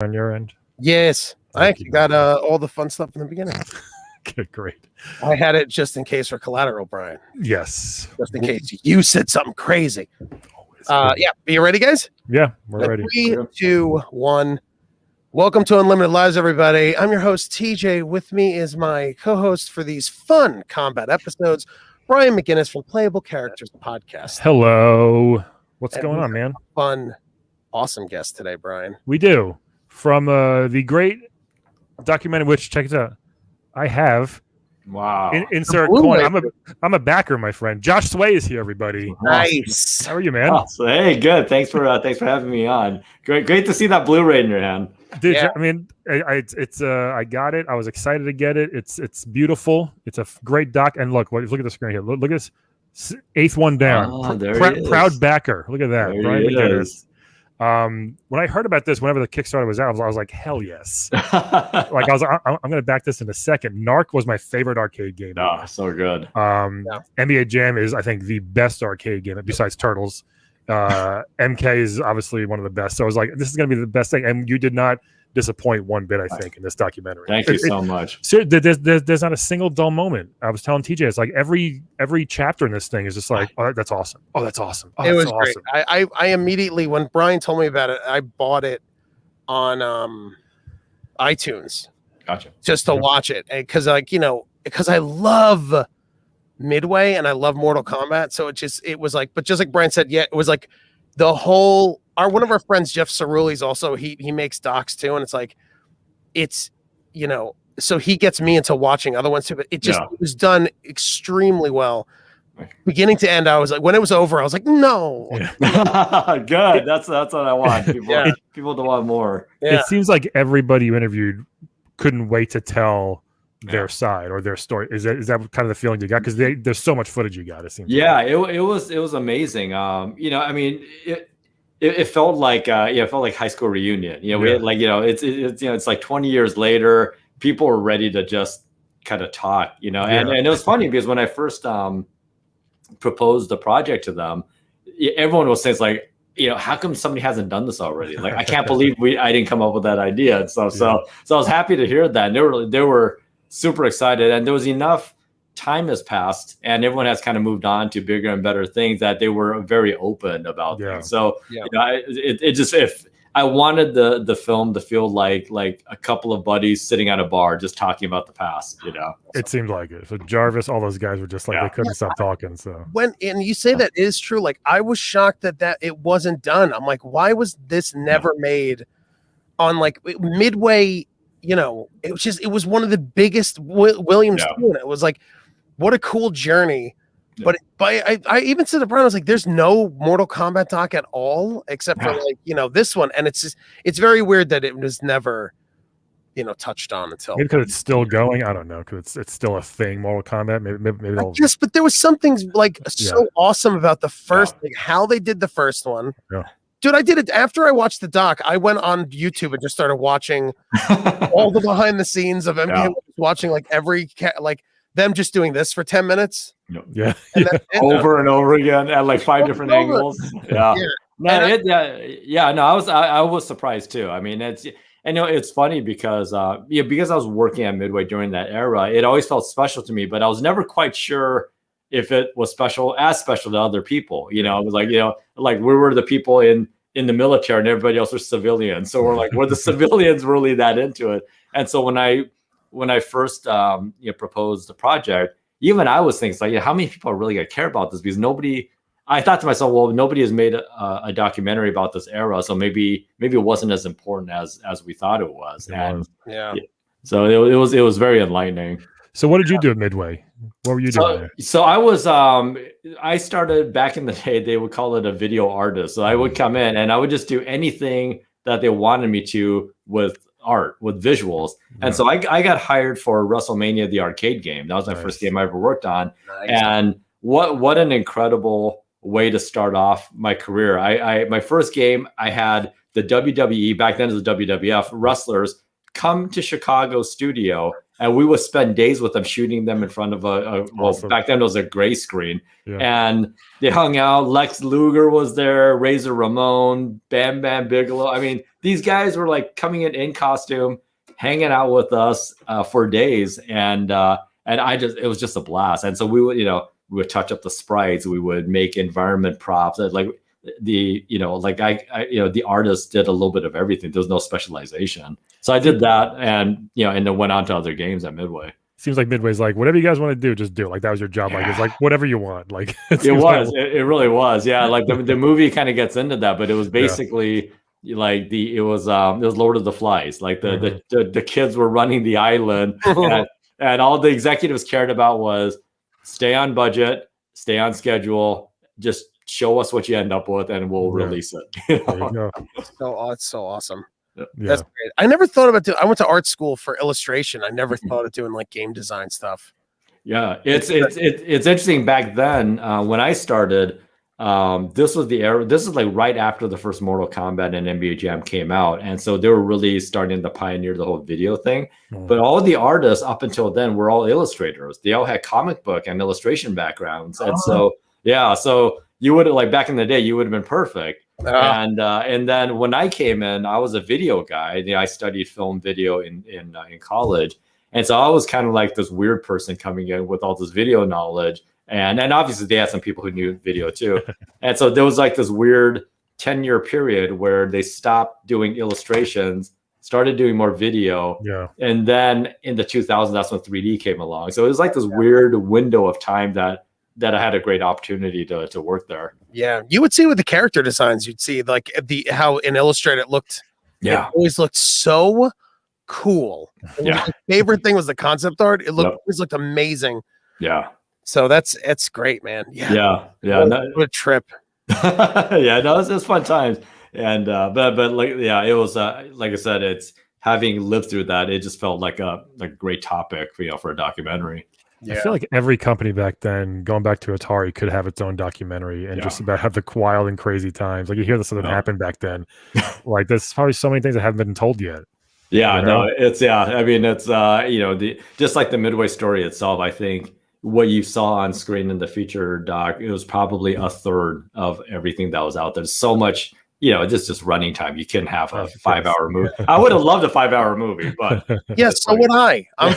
on your end? Yes, I actually got all the fun stuff in the beginning. Okay, great. I had it just in case for collateral, Brian. Yes. Just in case you said something crazy. Yeah, are you ready, guys? Yeah, we're ready. 3, 2, 1. Welcome to Unlimited Lives, everybody. I'm your host, TJ. With me is my co-host for these fun combat episodes, Brian McGinnis from Playable Characters Podcast. Hello. What's going on, man? Fun, awesome guest today, Brian. We do. From the great documentary, which, check it out, I have. Wow. Insert coin. I'm a backer, my friend. Josh Tsui is here, everybody. Nice. How are you, man? So, hey, good. Thanks for having me on. Great to see that Blu-ray in your hand. Dude, yeah. I mean, I got it. I was excited to get it. It's beautiful. It's a great doc. And look at the screen here. Look at this. 8th one down. Proud backer. Look at that. Brian McGinnis. When I heard about this, whenever the Kickstarter was out, I was like, hell yes. I'm going to back this in a second. Narc was my favorite arcade game. Oh, so good. NBA Jam is, I think, the best arcade game besides Turtles. MK is obviously one of the best. So I was like, this is going to be the best thing. And you did not disappoint one bit, I think, in this documentary. Thank you so much. So there's not a single dull moment. I was telling TJ, it's like every chapter in this thing is just like, oh, that's awesome. Oh, that's awesome. Oh, it was awesome. Great. I immediately, when Brian told me about it, I bought it on iTunes. Gotcha. Just to watch it. Because I love Midway and I love Mortal Kombat. So it was like, but just like Brian said, yeah, it was like the whole, one of our friends, Jeff Ceruli's also, he makes docs too. And it's like, so he gets me into watching other ones too, but it was done extremely well. Beginning to end, I was like, when it was over, I was like, no. Yeah. Good. That's what I want. People to want more. Yeah. It seems like everybody you interviewed couldn't wait to tell their side or their story. Is that kind of the feeling you got? Because there's so much footage you got. It seems. Yeah, like. it was amazing. I mean, it felt like it felt like high school reunion. We had it's like 20 years later, people were ready to just kind of talk. And it was funny because when I first proposed the project to them, everyone was saying it's like, how come somebody hasn't done this already? Like, I can't believe I didn't come up with that idea and stuff. So I was happy to hear that. And they were super excited, and there was enough time has passed and everyone has kind of moved on to bigger and better things that they were very open about things. So if I wanted the film to feel like a couple of buddies sitting at a bar just talking about the past, It seemed like it. So Jarvis, all those guys were just like they couldn't stop talking. So and you say that is true. Like, I was shocked that it wasn't done. I'm like, why was this never made on like Midway? It was one of the biggest Williams doing it. It was like, what a cool journey. Yeah. But I even said to Brian, I was like, there's no Mortal Kombat doc at all, except for this one. And it's very weird that it was never, touched on until. Maybe because it's still going. I don't know. Because it's still a thing, Mortal Kombat. Maybe but there was something so awesome about the first, how they did the first one. Yeah. Dude, I did it after I watched the doc. I went on YouTube and just started watching all the behind the scenes of MK, watching them just doing this for 10 minutes. Yeah. Over and over again at like 5 different angles. Yeah. I was surprised too. I mean, it's funny because because I was working at Midway during that era, it always felt special to me, but I was never quite sure if it was special to other people. It was like, like we were the people in the military and everybody else was civilians. So we're like, were the civilians really that into it? And so when I first proposed the project, even I was thinking like, how many people are really gonna care about this? Because I thought to myself, well, nobody has made a documentary about this era, so maybe it wasn't as important as we thought it was. So it was very enlightening. So what did you do at Midway? What were you doing there? So I was I started back in the day, they would call it a video artist. So I would come in and I would just do anything that they wanted me to with art, with visuals. And so I got hired for WrestleMania, the arcade game. That was my first game I ever worked on. Nice. And what an incredible way to start off my career. My first game, I had the WWE, back then it was the WWF, wrestlers come to Chicago studio and we would spend days with them shooting them in front of well, back then it was a gray screen, and they hung out. Lex Luger was there, Razor Ramon, Bam Bam Bigelow. I mean, these guys were like coming in costume, hanging out with us for days, and it was just a blast. And so we would touch up the sprites, we would make environment props, like the artists did a little bit of everything. There was no specialization, so I did that, and then went on to other games at Midway. Seems like Midway's like, whatever you guys want to do, just do. Like that was your job. Like it's like whatever you want. Like it really was. Yeah, like the movie kind of gets into that, but it was basically like it was Lord of the Flies. Like the kids were running the island, and all the executives cared about was stay on budget, stay on schedule, just show us what you end up with, and we'll release it. There you go. It's so awesome. That's great. I never thought about I went to art school for illustration. I never thought of doing like game design stuff. Yeah, it's interesting. Back then, when I started, this was the era. This is like right after the first Mortal Kombat and NBA Jam came out, and so they were really starting to pioneer the whole video thing. But all the artists up until then were all illustrators. They all had comic book and illustration backgrounds, and so you would have, like back in the day, you would have been perfect. And then when I came in, I was a video guy. I studied film video in college, and so I was kind of like this weird person coming in with all this video knowledge. And obviously they had some people who knew video too. And so there was like this weird 10-year period where they stopped doing illustrations, started doing more video. Yeah. And then in the 2000s, that's when 3D came along. So it was like this weird window of time that I had a great opportunity to work there. Yeah. You would see with the character designs, you'd see like how in Illustrator it looked. Yeah. It always looked so cool. My favorite thing was the concept art. It always looked amazing. Yeah. So that's great, man. Yeah. What a trip. It's fun times. And but like it was like I said, it's having lived through that, it just felt like a great topic for a documentary. I feel like every company back then, going back to Atari, could have its own documentary and just about have the wild and crazy times. Like you hear this stuff that happened back then. Like there's probably so many things that haven't been told yet. Yeah, no, it's I mean, it's just like the Midway story itself. I think what you saw on screen in the feature doc, it was probably a third of everything that was out there. So much, just running time. You couldn't have a 5-hour movie. I would have loved a 5-hour movie, but so would I. I'm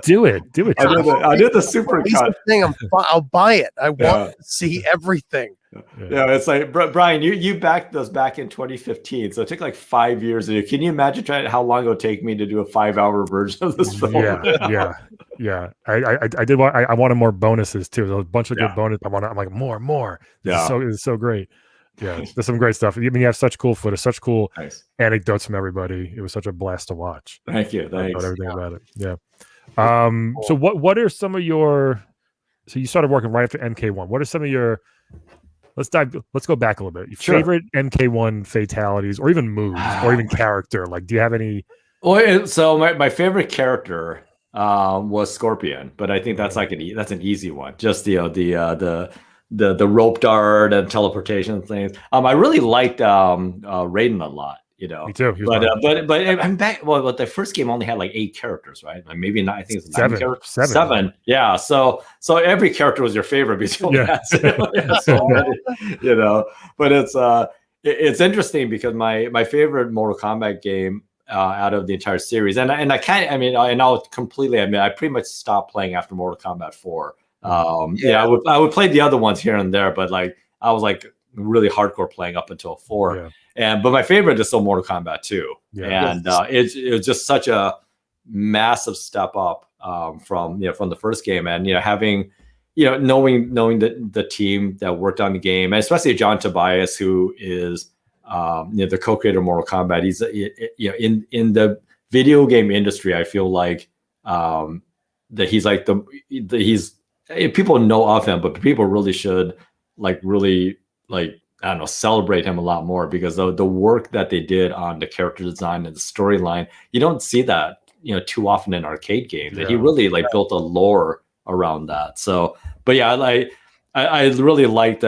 do it. I did the super cut thing. I'll buy it. I want to see everything. Yeah, it's like Brian, you backed us back in 2015, so it took like 5 years to do. Can you imagine how long it would take me to do a 5-hour version of this film? Yeah. I did. I wanted more bonuses too. There's a bunch of good bonuses. I'm like more. It's so great. Yeah, there's some great stuff. I mean, you have such cool footage, such cool anecdotes from everybody. It was such a blast to watch. Thank you. Thanks. Everything about it. Yeah. So what are some of your? So you started working right after MK1. What are some of your? Let's go back a little bit. Your favorite MK1 fatalities, or even moves, or even character. Like, do you have any? Well, so my favorite character was Scorpion, but I think that's that's an easy one. Just the rope dart and teleportation things. I really liked Raiden a lot. Me too. But I'm back. Well, the first game only had like 8 characters, right? Like maybe not. I think it's 9 characters. 7. Yeah. So every character was your favorite because you only had so many, But it's interesting because my favorite Mortal Kombat game out of the entire series, and I'll completely admit, I pretty much stopped playing after Mortal Kombat 4. I would play the other ones here and there, but like I was like really hardcore playing up until 4. But my favorite is still Mortal Kombat 2. It was just such a massive step up from the first game, and having knowing the team that worked on the game, and especially John Tobias, who is the co-creator of Mortal Kombat. He's in the video game industry, I feel like that he's like he's people know of him, but people really should celebrate him a lot more, because the work that they did on the character design and the storyline, you don't see that too often in arcade games. He really built a lore around that. So, but I really liked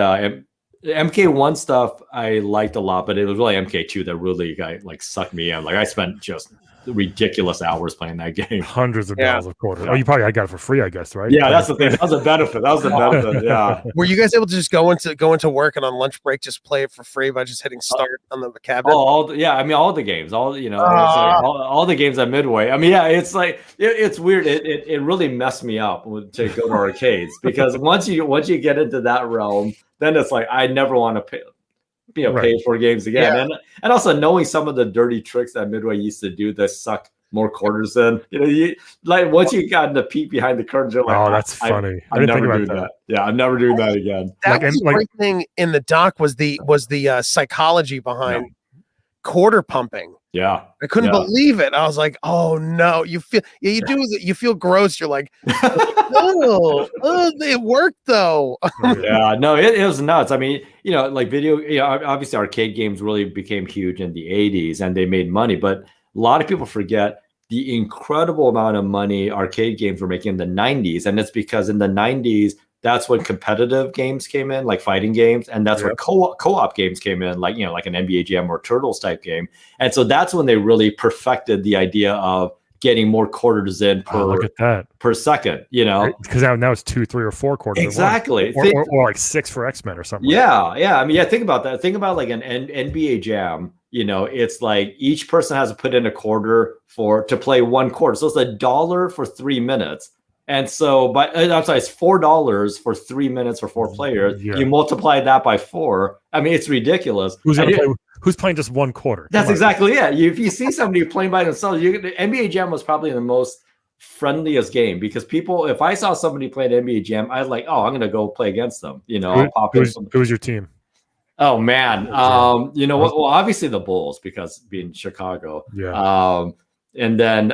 MK1 stuff I liked a lot, but it was really MK2 that really like sucked me in. Like I spent just ridiculous hours playing that game. Hundreds of dollars of quarters. Oh, you probably got it for free, I guess, right? Yeah, that's the thing. That was a benefit. Yeah. Were you guys able to just go into work and on lunch break just play it for free by just hitting start on the cabinet? Yeah. I mean, all the games, all the games at Midway. I mean, yeah, it's like it's weird. It really messed me up to go to arcades because once you get into that realm, then it's like I never want to pay for games again. Yeah. And also knowing some of the dirty tricks that Midway used to do that suck more quarters in. Like once you got to peek behind the curtains, you're like, oh, that's funny. I'm never doing that. Yeah, I'm never doing that again. That was the great thing in the doc was the psychology behind quarter pumping. Yeah, I couldn't believe it. I was like, oh no, you feel gross. You're like, oh, it worked though. Yeah, no, it was nuts. I mean, like obviously arcade games really became huge in the 80s and they made money, but a lot of people forget the incredible amount of money arcade games were making in the 90s. And it's because in the 90s, that's when competitive games came in, like fighting games, and that's when co-op games came in, like like an NBA Jam or Turtles type game. And so that's when they really perfected the idea of getting more quarters in per second, because now it's 2, 3, or 4 quarters. Exactly, or like 6 for X-Men or something. Yeah. I mean, think about that. Think about like an NBA Jam. It's like each person has to put in a quarter to play 1 quarter. So it's $1 for 3 minutes. And so, it's $4 for 3 minutes for 4 players. Yeah. You multiply that by 4. I mean, it's ridiculous. Who's playing just 1 quarter? That's exactly it. If you see somebody playing by themselves, the NBA Jam was probably the most friendliest game because if I saw somebody playing NBA Jam, I'd like, oh, I'm going to go play against them. Who's your team? Oh man, well, obviously the Bulls because being Chicago. Yeah. And then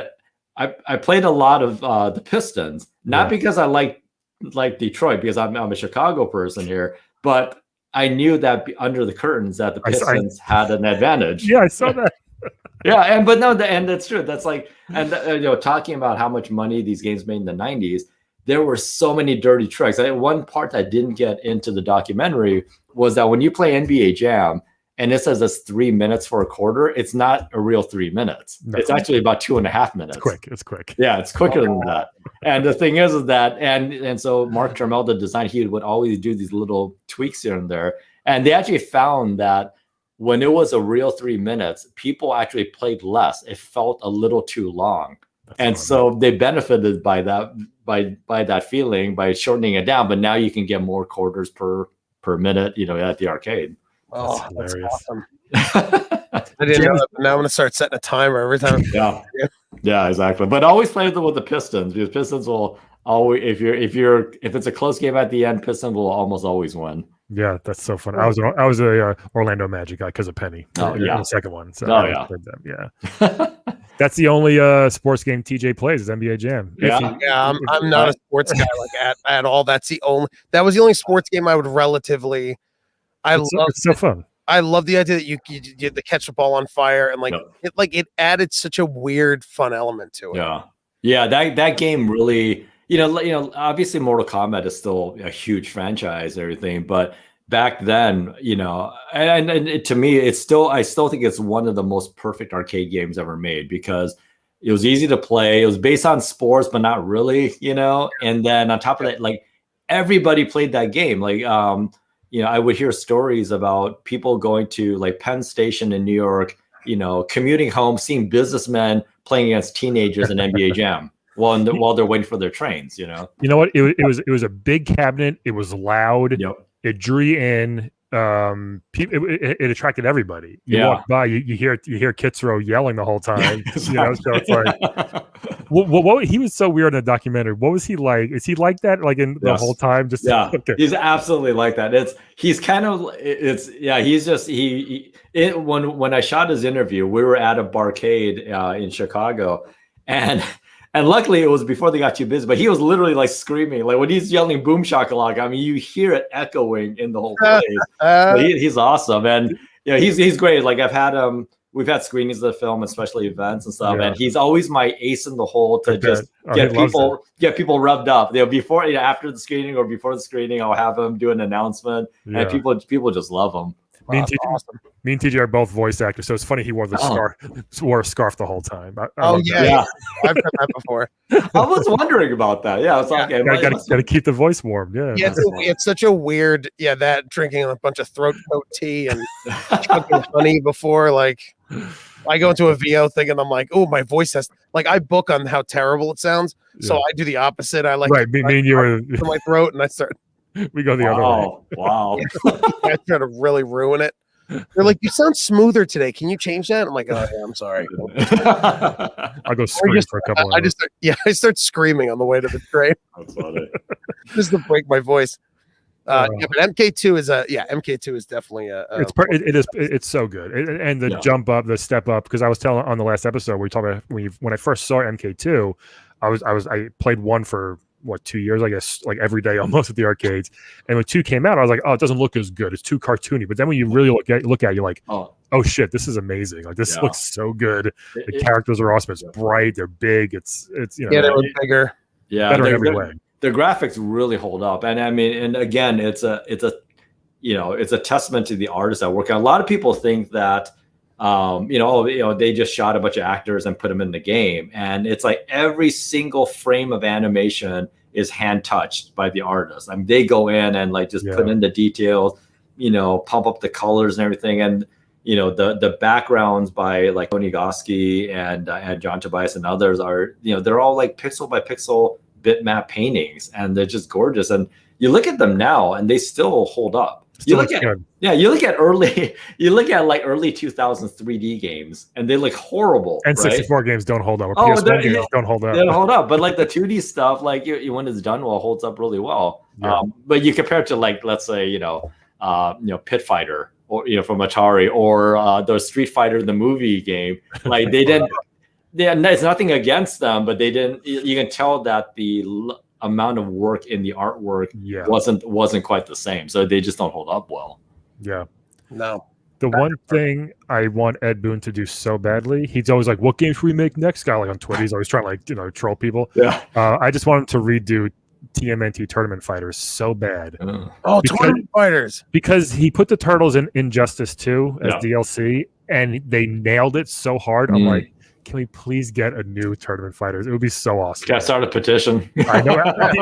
I played a lot of the Pistons, not because I like Detroit because I'm a Chicago person here, but I knew that under the curtains that the Pistons had an advantage. Yeah, I saw that. Yeah, and that's true. That's like, and talking about how much money these games made in the 90s, there were so many dirty tricks. One part that didn't get into the documentary was that when you play NBA Jam and it says it's 3 minutes for a quarter, it's not a real 3 minutes. No. It's actually about 2.5 minutes. It's quick. Yeah, it's quicker than that. And the thing is that, and so Mark Trammell, the design, he would always do these little tweaks here and there. And they actually found that when it was a real 3 minutes, people actually played less. It felt a little too long. So they benefited by that, by that feeling, by shortening it down. But now you can get more quarters per minute, at the arcade. Oh, that's awesome. I didn't know that, but now I'm gonna start setting a timer every time. Yeah, exactly. But always play with the Pistons because Pistons will always, if it's a close game at the end, Pistons will almost always win. Yeah, that's so fun. I was a Orlando Magic guy because of Penny. The second one. So yeah. That's the only sports game TJ plays is NBA Jam. I'm not a sports guy like at all. That was the only sports game I would relatively. It's so fun. I love the idea that you had to catch the ball on fire and it added such a weird fun element to it. Yeah. That game really, obviously Mortal Kombat is still a huge franchise and everything, but back then, and to me, I still think it's one of the most perfect arcade games ever made because it was easy to play. It was based on sports, but not really, and then on top of that, like everybody played that game. Like, I would hear stories about people going to like Penn Station in New York, commuting home, seeing businessmen playing against teenagers in NBA Jam while they're waiting for their trains. You know what? It was a big cabinet. It was loud. Yep. It drew in. It attracted everybody. You walk by, you hear Kitsrow yelling the whole time. So it's like, what he was so weird in the documentary. What was he like? Is he like that? Like in the whole time? Just okay. He's absolutely like that. He's kind of He's just when I shot his interview, we were at a barcade in Chicago, and luckily it was before they got too busy, but he was literally like screaming, like when he's yelling boom shakalaka, I mean, you hear it echoing in the whole place. He's awesome. And he's great. Like I've had him we've had screenings of the film, especially events and stuff, and he's always my ace in the hole to just get people revved up. Before, after the screening or before the screening, I'll have him do an announcement, and people just love him. Me and TJ are both voice actors, so it's funny he wore a scarf the whole time. I've done that before. I was wondering about that. Yeah, it's like got to keep the voice warm. Yeah, it's such a weird. Yeah, that drinking a bunch of throat coat tea and drinking honey before. Like, I go into a VO thinking I'm like, oh, my voice has I book on how terrible it sounds, so I do the opposite. I me and you are my throat, and I start. We go the other way. Wow. I try to really ruin it. They're like, you sound smoother today. Can you change that? I'm like, oh, yeah, I'm sorry. I'll go scream for a couple of hours. I start screaming on the way to the train. That's funny. Just to break my voice. But MK2 is MK2 is definitely it's so good. And the jump up, the step up, because I was telling on the last episode, we talked about when I first saw MK2, I played 1 for 2 years, I guess, like every day almost at the arcades. And when 2 came out, I was like, oh, it doesn't look as good. It's too cartoony. But then when you really look at it, you're like, oh shit, this is amazing. Like this looks so good. The characters are awesome. It's bright. They're big. It's they look bigger. Yeah, better in every way. The graphics really hold up. And I mean, and again, it's a testament to the artists that work on. A lot of people think that they just shot a bunch of actors and put them in the game. And it's like every single frame of animation is hand touched by the artist. I mean, they go in and put in the details, pump up the colors and everything. And, the backgrounds by Tony Goski and John Tobias and others are, they're all like pixel by pixel bitmap paintings, and they're just gorgeous. And you look at them now and they still hold up. You look at early 2000s 3D games, and they look horrible. And 64 games don't hold up. Or PS1 games don't hold up. They don't hold up. But the 2D stuff, when it's done well, holds up really well. Yeah. But you compare it to let's say Pit Fighter or from Atari, or the Street Fighter the movie game. They didn't. It's nothing against them, but they didn't. You can tell that the amount of work in the artwork wasn't quite the same, so they just don't hold up well. No. The one thing I want Ed Boon to do so badly, he's always like, what game should we make next guy? On Twitter, he's always trying to troll people. I just want him to redo TMNT Tournament Fighters so bad. Tournament Fighters, because he put the turtles in Injustice 2 as DLC, and they nailed it so hard. I'm like, can we please get a new Tournament Fighters? It would be so awesome. Gotta start a petition. I know. I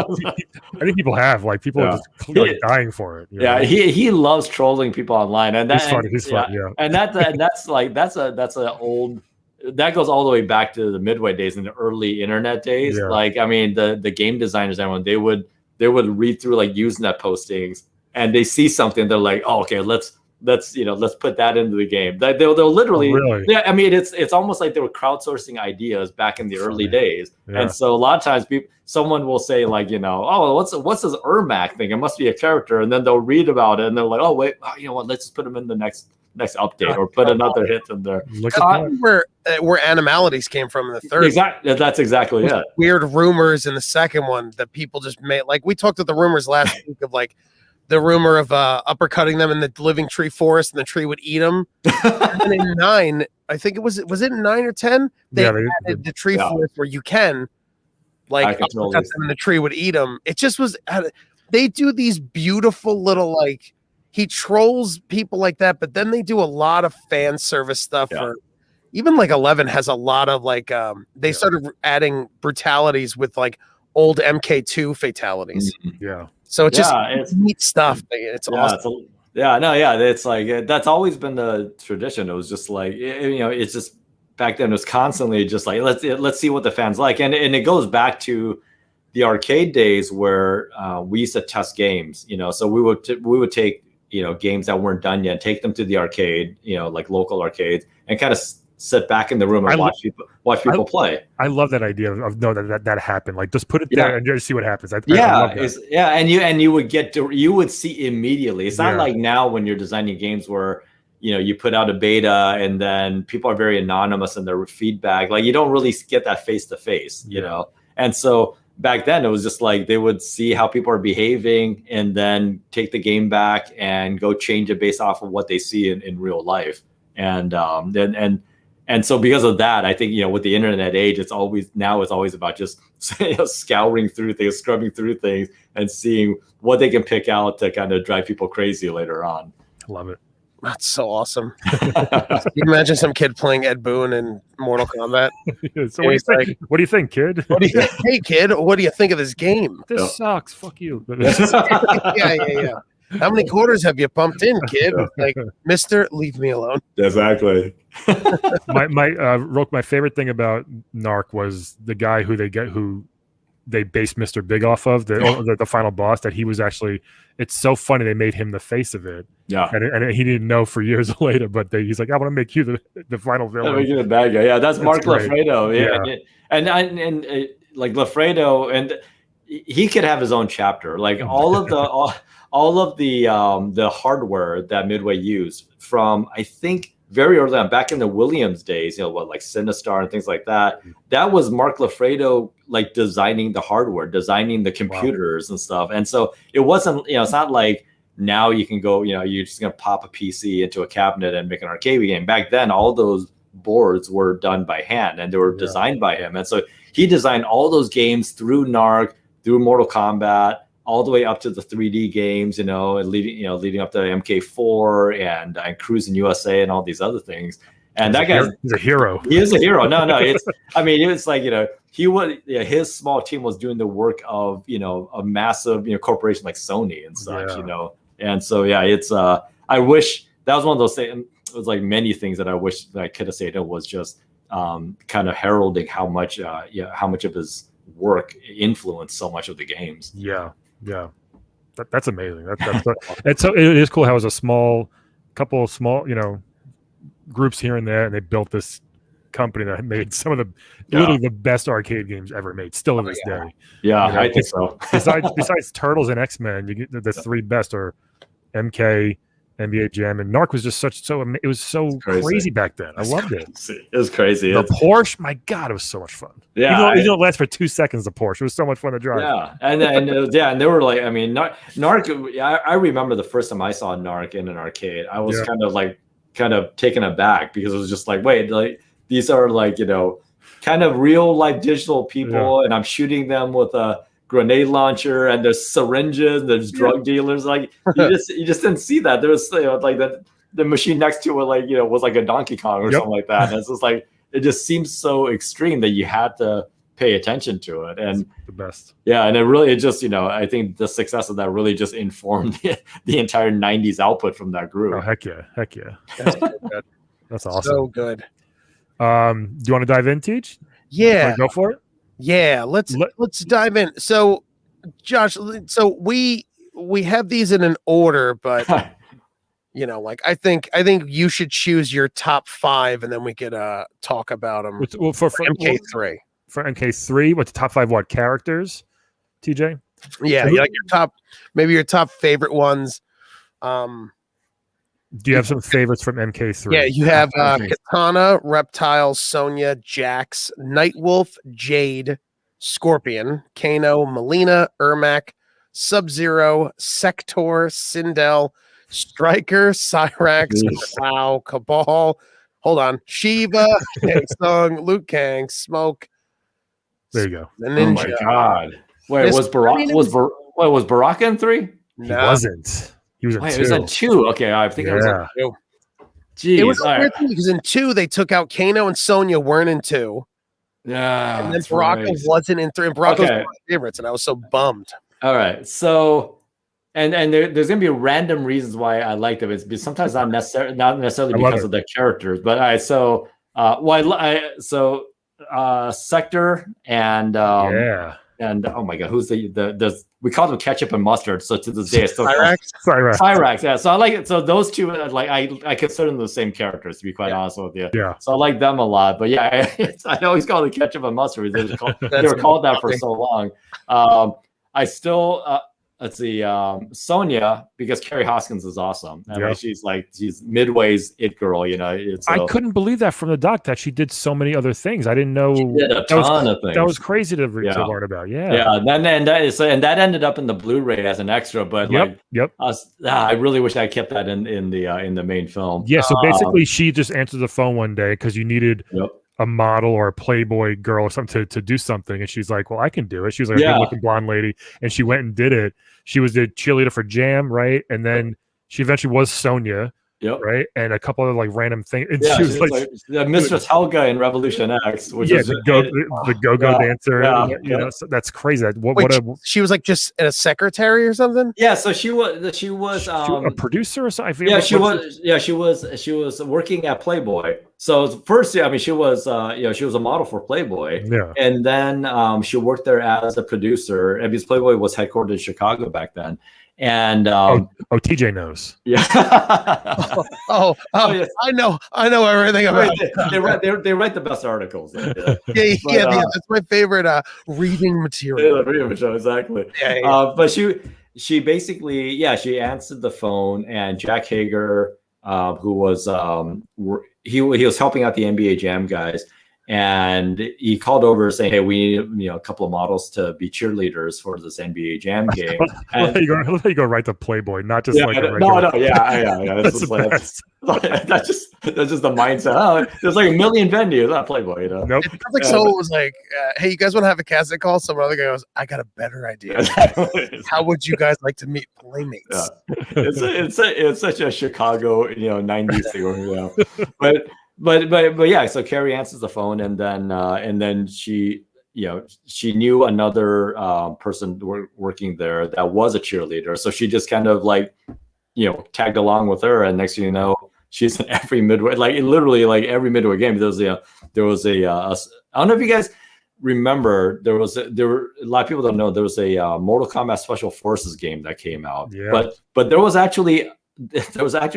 think people have. People are just dying for it. He loves trolling people online, and he's funny. He's funny. And that's an old. That goes all the way back to the Midway days and the early internet days. The game designers, everyone, they would read through Usenet postings, and they see something, they're like, oh, okay, let's put that into the game. They'll literally, I mean, it's almost like they were crowdsourcing ideas back in the early days. And so a lot of times someone will say oh, what's this Ermac thing? It must be a character. And then they'll read about it and they're like, oh wait, you know what? Let's just put them in the next update or put another hit in there. Where Animalities came from in the third. Exactly. That's exactly it. Weird rumors in the second one that people just made. We talked about the rumors last week of the rumor of uppercutting them in the living tree forest, and the tree would eat them. And in 9, I think was it in 9 or 10? They added the tree forest where you can uppercut them and the tree would eat them. It just was. They do these beautiful little he trolls people like that, but then they do a lot of fan service stuff. For even 11 has a lot of they started adding brutalities with old MK2 fatalities. Yeah. So it's neat stuff. It's awesome. It's that's always been the tradition. It was just it's just back then it was constantly just let's see what the fans like. And it goes back to the arcade days where we used to test games, so we would take, games that weren't done yet, take them to the arcade, local arcades, and kind of sit back in the room and watch people play. I love that idea of that happened. Just put it there and just see what happens. I love that. And you would see immediately. It's not like now when you're designing games where you put out a beta and then people are very anonymous in their feedback. You don't really get that face to face, And so back then it was just they would see how people are behaving and then take the game back and go change it based off of what they see in real life. And so because of that, I think, with the internet age, it's always about just scouring through things, scrubbing through things, and seeing what they can pick out to kind of drive people crazy later on. Love it. That's so awesome. You imagine some kid playing Ed Boon in Mortal Kombat. So what do you think? Like, what do you think, kid? Hey, kid, what do you think of this game? This sucks. Fuck you. Yeah. How many quarters have you pumped in, kid? Like, mister, leave me alone. Exactly. My favorite thing about Narc was the guy who they based Mr. Big off of, the final boss, that he was actually, it's so funny they made him the face of it. Yeah. And he didn't know for years later, but he's like, I want to make you the final villain. Make you the bad guy. Yeah, that's Mark great. Lafredo. Yeah. And like Lafredo, and he could have his own chapter. Like all of the hardware that Midway used from, I think, very early on, back in the Williams days, like Sinistar and things like that. That was Mark Lafredo, like designing the hardware, designing the computers and stuff. And so it wasn't, it's not like now you can go, you're just going to pop a PC into a cabinet and make an arcade game. Back then, all those boards were done by hand and they were designed by him. And so he designed all those games through Narc, through Mortal Kombat, all the way up to the 3D games, and leading up to MK4 and Cruising USA and all these other things. And he's a hero. He is a hero. No, it's like, he was, his small team was doing the work of, a massive, corporation like Sony and such, And so, it's, I wish that was one of those things. It was like many things that I wish that I could have said. It was just kind of heralding how much of his work influenced so much of the games. Yeah. That's amazing. It is cool how it was a couple of small, groups here and there, and they built this company that made some of the literally the best arcade games ever made, still in this day. Yeah, I think so. besides Turtles and X-Men, you get the three best are MK, NBA Jam, and Narc was just it was so crazy back then. I loved it. It was crazy. The Porsche, my God, it was so much fun. Yeah, even though it lasts for 2 seconds. The Porsche, it was so much fun to drive. Yeah, and they were like, Narc. I remember the first time I saw Narc in an arcade, I was kind of taken aback, because it was just like, wait, like these are like kind of real life digital people, and I'm shooting them with a grenade launcher, and there's syringes, there's drug dealers. Like you just didn't see that. There was like the machine next to it, was like a Donkey Kong or something like that. And it's just like, it just seems so extreme that you had to pay attention to it. And it's the best. Yeah, and it just I think the success of that really just informed the entire 90s output from that group. Oh, heck yeah. That's good. That's awesome. So good. Do you want to dive in, Teach? Yeah. Go for it. Yeah, let's dive in. So, Josh, we have these in an order, but I think you should choose your top 5, and then we could talk about them. Well, for MK3. For MK3, what's the top 5 characters? TJ? Yeah, like your top favorite ones. Do you have some favorites from MK3? Yeah, you have Katana, Reptile, Sonya, Jax, Nightwolf, Jade, Scorpion, Kano, Melina, Ermac, Sub-Zero, Sector, Sindel, Striker, Cyrax, Wow, Cabal. Hold on, Shiva, Sung, Liu Kang, Smoke. There you go. The Ninja. Oh my God! Wait, was Baraka in 3? No. He wasn't. He was in 2. It was in 2. Okay, I think it was in 2. Jeez, it was a weird thing, because in 2 they took out Kano and Sonya weren't in 2. Yeah, and then Baraka wasn't in 3. And Baraka was one of my favorites, and I was so bummed. All right, so and there's gonna be random reasons why I liked them. It's sometimes not necessarily because of the characters, but all right. So Sector and and oh my God, who's the we call them ketchup and mustard. So to this day, it's still Cyrax. Yeah. So I like it. So those two, I consider them the same characters, to be quite honest with you. Yeah. So I like them a lot. But yeah, I always call them ketchup and mustard. They were called that for so long. I still let's see, Sonya, because Carrie Hoskins is awesome. I mean, she's Midway's it girl, you know. I couldn't believe that from the doc that she did so many other things. I didn't know she did a ton of things. That was crazy to learn about. Yeah. And that ended up in the Blu-ray as an extra, but I really wish I kept that in the main film. Yeah. So basically, she just answered the phone one day because you needed a model or a Playboy girl or something to do something, and she's like, "Well, I can do it." She was like a good-looking blonde lady, and she went and did it. She was the cheerleader for Jam, right? And then she eventually was Sonya, right? And a couple of like random things. And she was like Mistress Helga in Revolution X, which is the go-go dancer. You know, so that's crazy. She was like just a secretary or something. Yeah, so she was a producer or something. She was working at Playboy. So first, I mean, she was she was a model for Playboy. Yeah, and then she worked there as a producer. And because Playboy was headquartered in Chicago back then. And TJ knows. Yeah. Yes. I know everything about it. They write the best articles. That's my favorite reading material. Reading material, exactly. But she basically she answered the phone, and Jack Hager, who was he was helping out the NBA Jam guys. And he called over saying, "Hey, we need a couple of models to be cheerleaders for this NBA Jam game." And you go right to Playboy, not just That's just the mindset. Oh, there's like a million venues, not Playboy, you know. Nope. It sounds like someone was like, "Hey, you guys want to have a casting call?" Some other guy goes, "I got a better idea. How would you guys like to meet playmates?" It's such a Chicago 90s thing, But yeah, so Carrie answers the phone, and then she knew another person working there that was a cheerleader, so she just kind of like tagged along with her, and next thing you know, she's in every midway, like literally like every midway game. There was a I don't know if you guys remember, there were a lot of people don't know, there was a Mortal Kombat Special Forces game that came out, but there was actually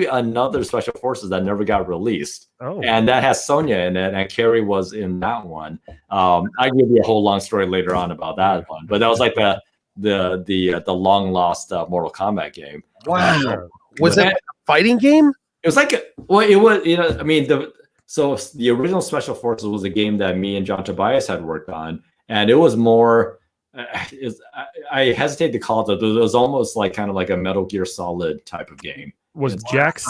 another Special Forces that never got released. And that has Sonya in it, and Carrie was in that one. I'll give you a whole long story later on about that one, but that was like the long lost Mortal Kombat game. Wow. Was it a fighting game? It was like it was, I mean, the original Special Forces was a game that me and John Tobias had worked on, and it was more I hesitate to call it, but it was almost like kind of like a Metal Gear Solid type of game. Was Jax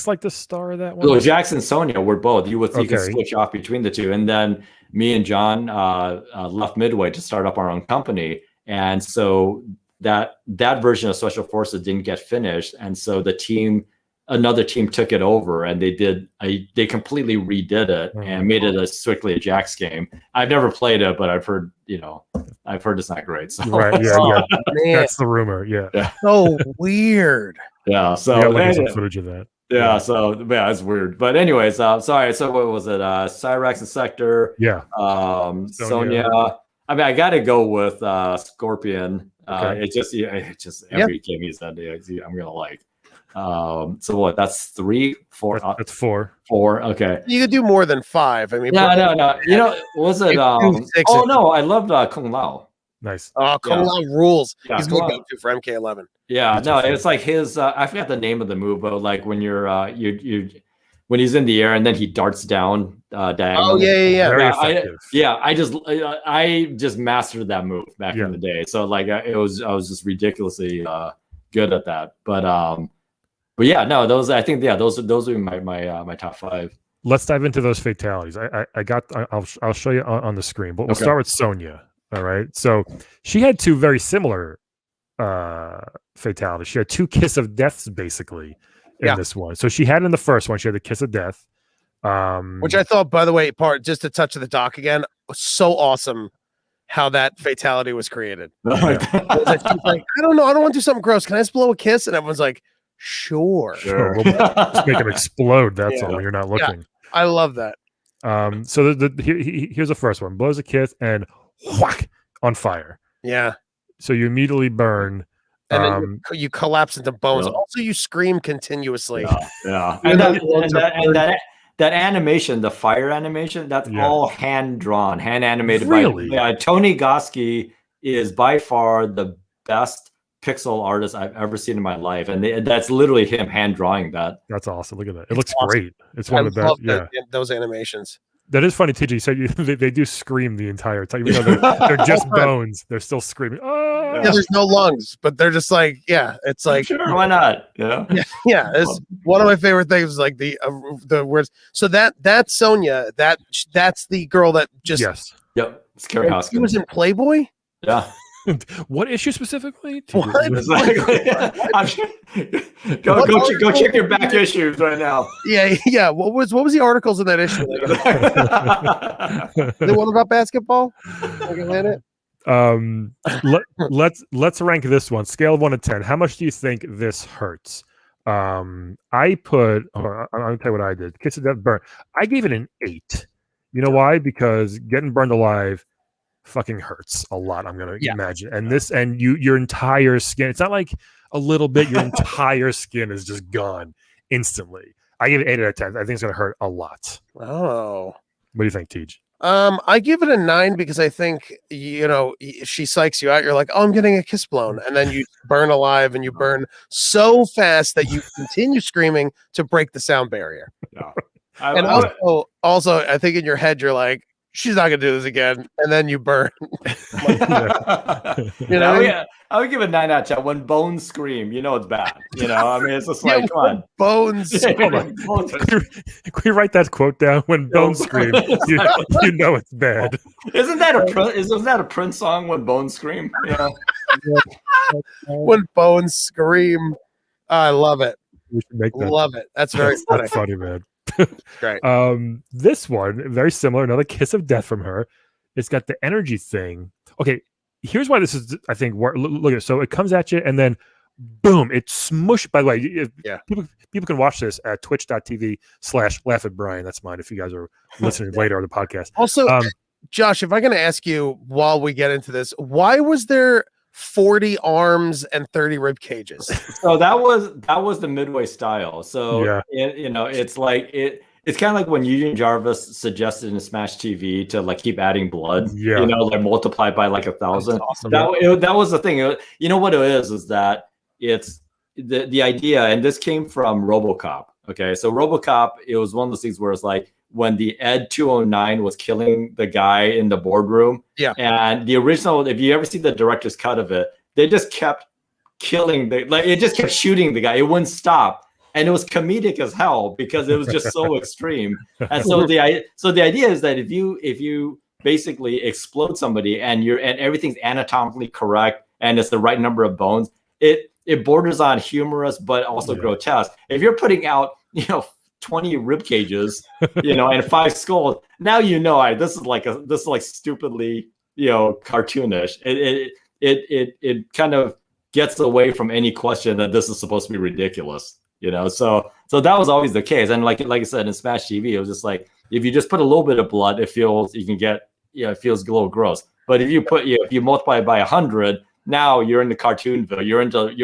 like the star of that one? Well, Jax and Sonya were both. You could switch off between the two, and then me and John left Midway to start up our own company, and so that version of Special Forces didn't get finished, and so another team took it over, and they completely redid it and made it strictly a Jax game. I've never played it, but I've heard it's not great. So. Right, that's the rumor. Yeah. So weird. Yeah, so some footage of that. Yeah, so it's weird. But anyways, sorry. So what was it? Cyrax and Sector. Yeah. Sonya. I mean, I got to go with Scorpion. It's just every game he's done, I'm gonna like. So what? That's 3, 4. That's 4. 4. Okay. You could do more than 5. I mean, no. Was it? I loved Kung Lao. Nice. Kung Lao rules. He's my go-to for MK11. Yeah, no, it's like his. I forgot the name of the move, but like when you're when he's in the air and then he darts down diagonal. Oh yeah. Very effective. I just mastered that move back in the day. So like I was just ridiculously good at that. But yeah, no, those are my top 5. Let's dive into those fatalities. I'll show you on the screen, but we'll start with Sonya. All right. So she had 2 very similar fatalities. She had 2 kiss of deaths basically in this one. So she had in the first one, she had the kiss of death. Which I thought, by the way, just to touch of the doc again, was so awesome how that fatality was created. She's like, I don't know, I don't want to do something gross. Can I just blow a kiss? And everyone's like, sure. We'll just make them explode. That's all. You're not looking. I love that. So here's the first one. Blows a kiss and whack, on fire. Yeah. So you immediately burn. And then you collapse into bones. Yep. Also, you scream continuously. Yeah. And that animation, the fire animation, that's all hand drawn, hand animated. Really? Tony Goski is by far the best pixel artist I've ever seen in my life, and that's literally him hand drawing that. That's awesome. Look at that. It looks awesome. Great. It's one of the best. Yeah, those animations. That is funny, TJ. So they do scream the entire time, even though they're just bones. They're still screaming. Oh! Yeah, there's no lungs, but they're just like, it's like, sure, why not? Yeah. It's one of my favorite things, like the words. So that's Sonia. That's the girl that just Yep. It's Carrie Hoskins. She was in Playboy. Yeah. What issue specifically? What? Go check your back issues right now. Yeah. What was the articles in that issue? The one about basketball? Let's rank this one. Scale of 1 to 10. How much do you think this hurts? I put. I'll tell you what I did. Kiss of Death Burn. I gave it an 8. You know why? Because getting burned alive fucking hurts a lot, I'm gonna imagine. And your entire skin, it's not like a little bit, your entire skin is just gone instantly. I give it 8 out of 10. I think it's gonna hurt a lot. Oh. What do you think, Tej? I give it a 9 because I think, she psychs you out. You're like, oh, I'm getting a kiss blown. And then you burn alive, and you burn so fast that you continue screaming to break the sound barrier. Yeah. And also, I think in your head, you're like, she's not gonna do this again, and then you burn. I would give it 9 out of 10. When bones scream, it's bad. It's just like, come on. Bones. Can we write that quote down? When bones scream, you know it's bad. Isn't that a Prince song? When bones scream? Yeah. When bones scream, I love it. We should make that. Love it. That's very funny. That's funny, man. Great. This one, very similar, another kiss of death from her. It's got the energy thing. Okay, here's why this is, I think, look at it. So it comes at you, and then boom, it's smushed. By the way, people can watch this at twitch.tv/laughatbrian. That's mine if you guys are listening later on the podcast. Also, Josh, if I'm going to ask you while we get into this, why was there 40 arms and 30 rib cages? So that was the Midway style. So it's like it's kind of like when Union Jarvis suggested in Smash TV to like keep adding blood. Like multiply by like 1,000. Awesome. That was the thing. You know what it is that it's the idea, and this came from RoboCop. Okay, so RoboCop, it was one of those things where it's like when the Ed 209 was killing the guy in the boardroom. Yeah. And the original, if you ever see the director's cut of it, they just kept killing it just kept shooting the guy. It wouldn't stop. And it was comedic as hell because it was just so extreme. And so the idea is that if you basically explode somebody and everything's anatomically correct and it's the right number of bones, it borders on humorous but also grotesque. If you're putting out 20 rib cages, and 5 skulls, now this is like stupidly cartoonish. It kind of gets away from any question that this is supposed to be ridiculous. So that was always the case. And like I said in Smash TV, it was just like if you just put a little bit of blood, it feels a little gross. But if you multiply it by 100, now you're in the cartoonville. You're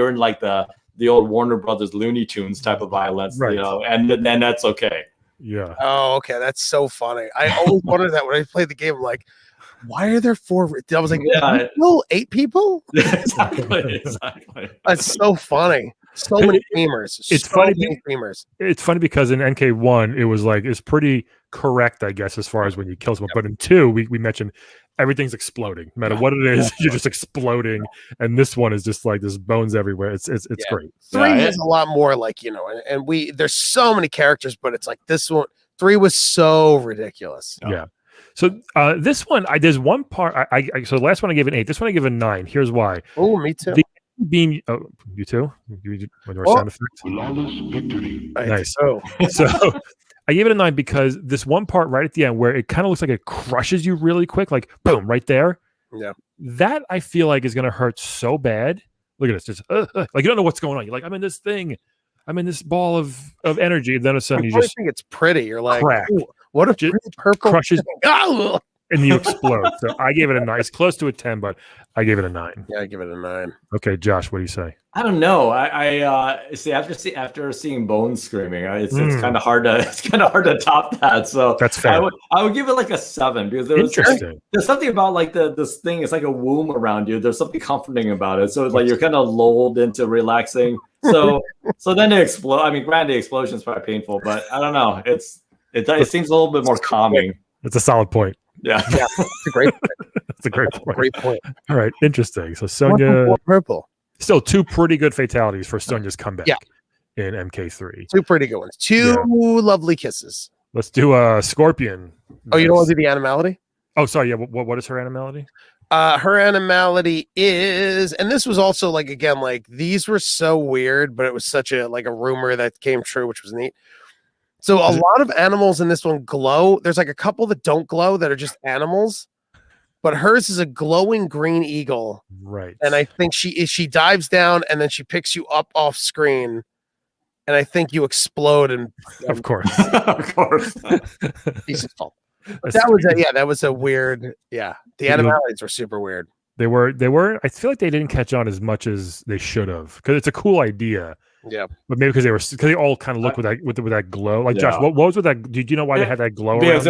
in like the old Warner Brothers Looney Tunes type of violence, right. And then that's okay. Yeah. Oh, okay. That's so funny. I always wondered that when I played the game. I'm like, why are there 4? I was like, 8 people? Exactly. That's so funny. So many femurs. It's funny. It's funny because in MK1, it was like it's pretty correct, I guess, as far as when you kill someone. But in 2, we mentioned everything's exploding. No matter what it is, you're just exploding. And this one is just like there's bones everywhere. It's great. 3 is a lot more like and there's so many characters, but it's like this one. 3 was so ridiculous. Yeah. So this one, there's one part. So the last one I gave an 8. This one I give a 9. Here's why. Oh, me too. Beam. Oh, you too. Sound effects. Nice. So I gave it a 9 because this one part right at the end where it kind of looks like it crushes you really quick, like boom, right there. Yeah. That I feel like is going to hurt so bad. Look at this, just like you don't know what's going on. You're like, I'm in this thing, I'm in this ball of energy, and then all of a sudden you just think it's pretty. You're like, crack. what if just purple crushes? and you explode. So I gave it a nice, close to a 10, but I gave it a 9. Yeah, I give it a 9. Okay, Josh, what do you say? I don't know. I see after seeing Bones screaming, it's kind of hard to top that. So that's fair. I would give it like a 7 because there's something about like this thing. It's like a womb around you. There's something comforting about it. So it's like you're kind of lulled into relaxing. So then it explodes. I mean, granted, the explosion is probably painful, but I don't know. It seems a little bit more calming. It's a solid point. Yeah, it's a great point. It's a great point. Great point. All right, interesting. So Sonya, purple. Still 2 pretty good fatalities for Sonya's comeback in MK3. 2 pretty good ones. 2 lovely kisses. Let's do a Scorpion. Oh, you don't want to do the animality? Oh, sorry. Yeah. What is her animality? Her animality is, and this was also like, again, like these were so weird, but it was such a like a rumor that came true, which was neat. So a lot of animals in this one glow. There's like a couple that don't glow that are just animals, but hers is a glowing green eagle. Right. And I think she dives down and then she picks you up off screen. And I think you explode and of course. Pieces fall. That was a weird, the animalities were super weird. They were I feel like they didn't catch on as much as they should have, because it's a cool idea. Yeah, but maybe because they all kind of look with that glow. Like Josh, what was with that? Did you know why they had that glow? Because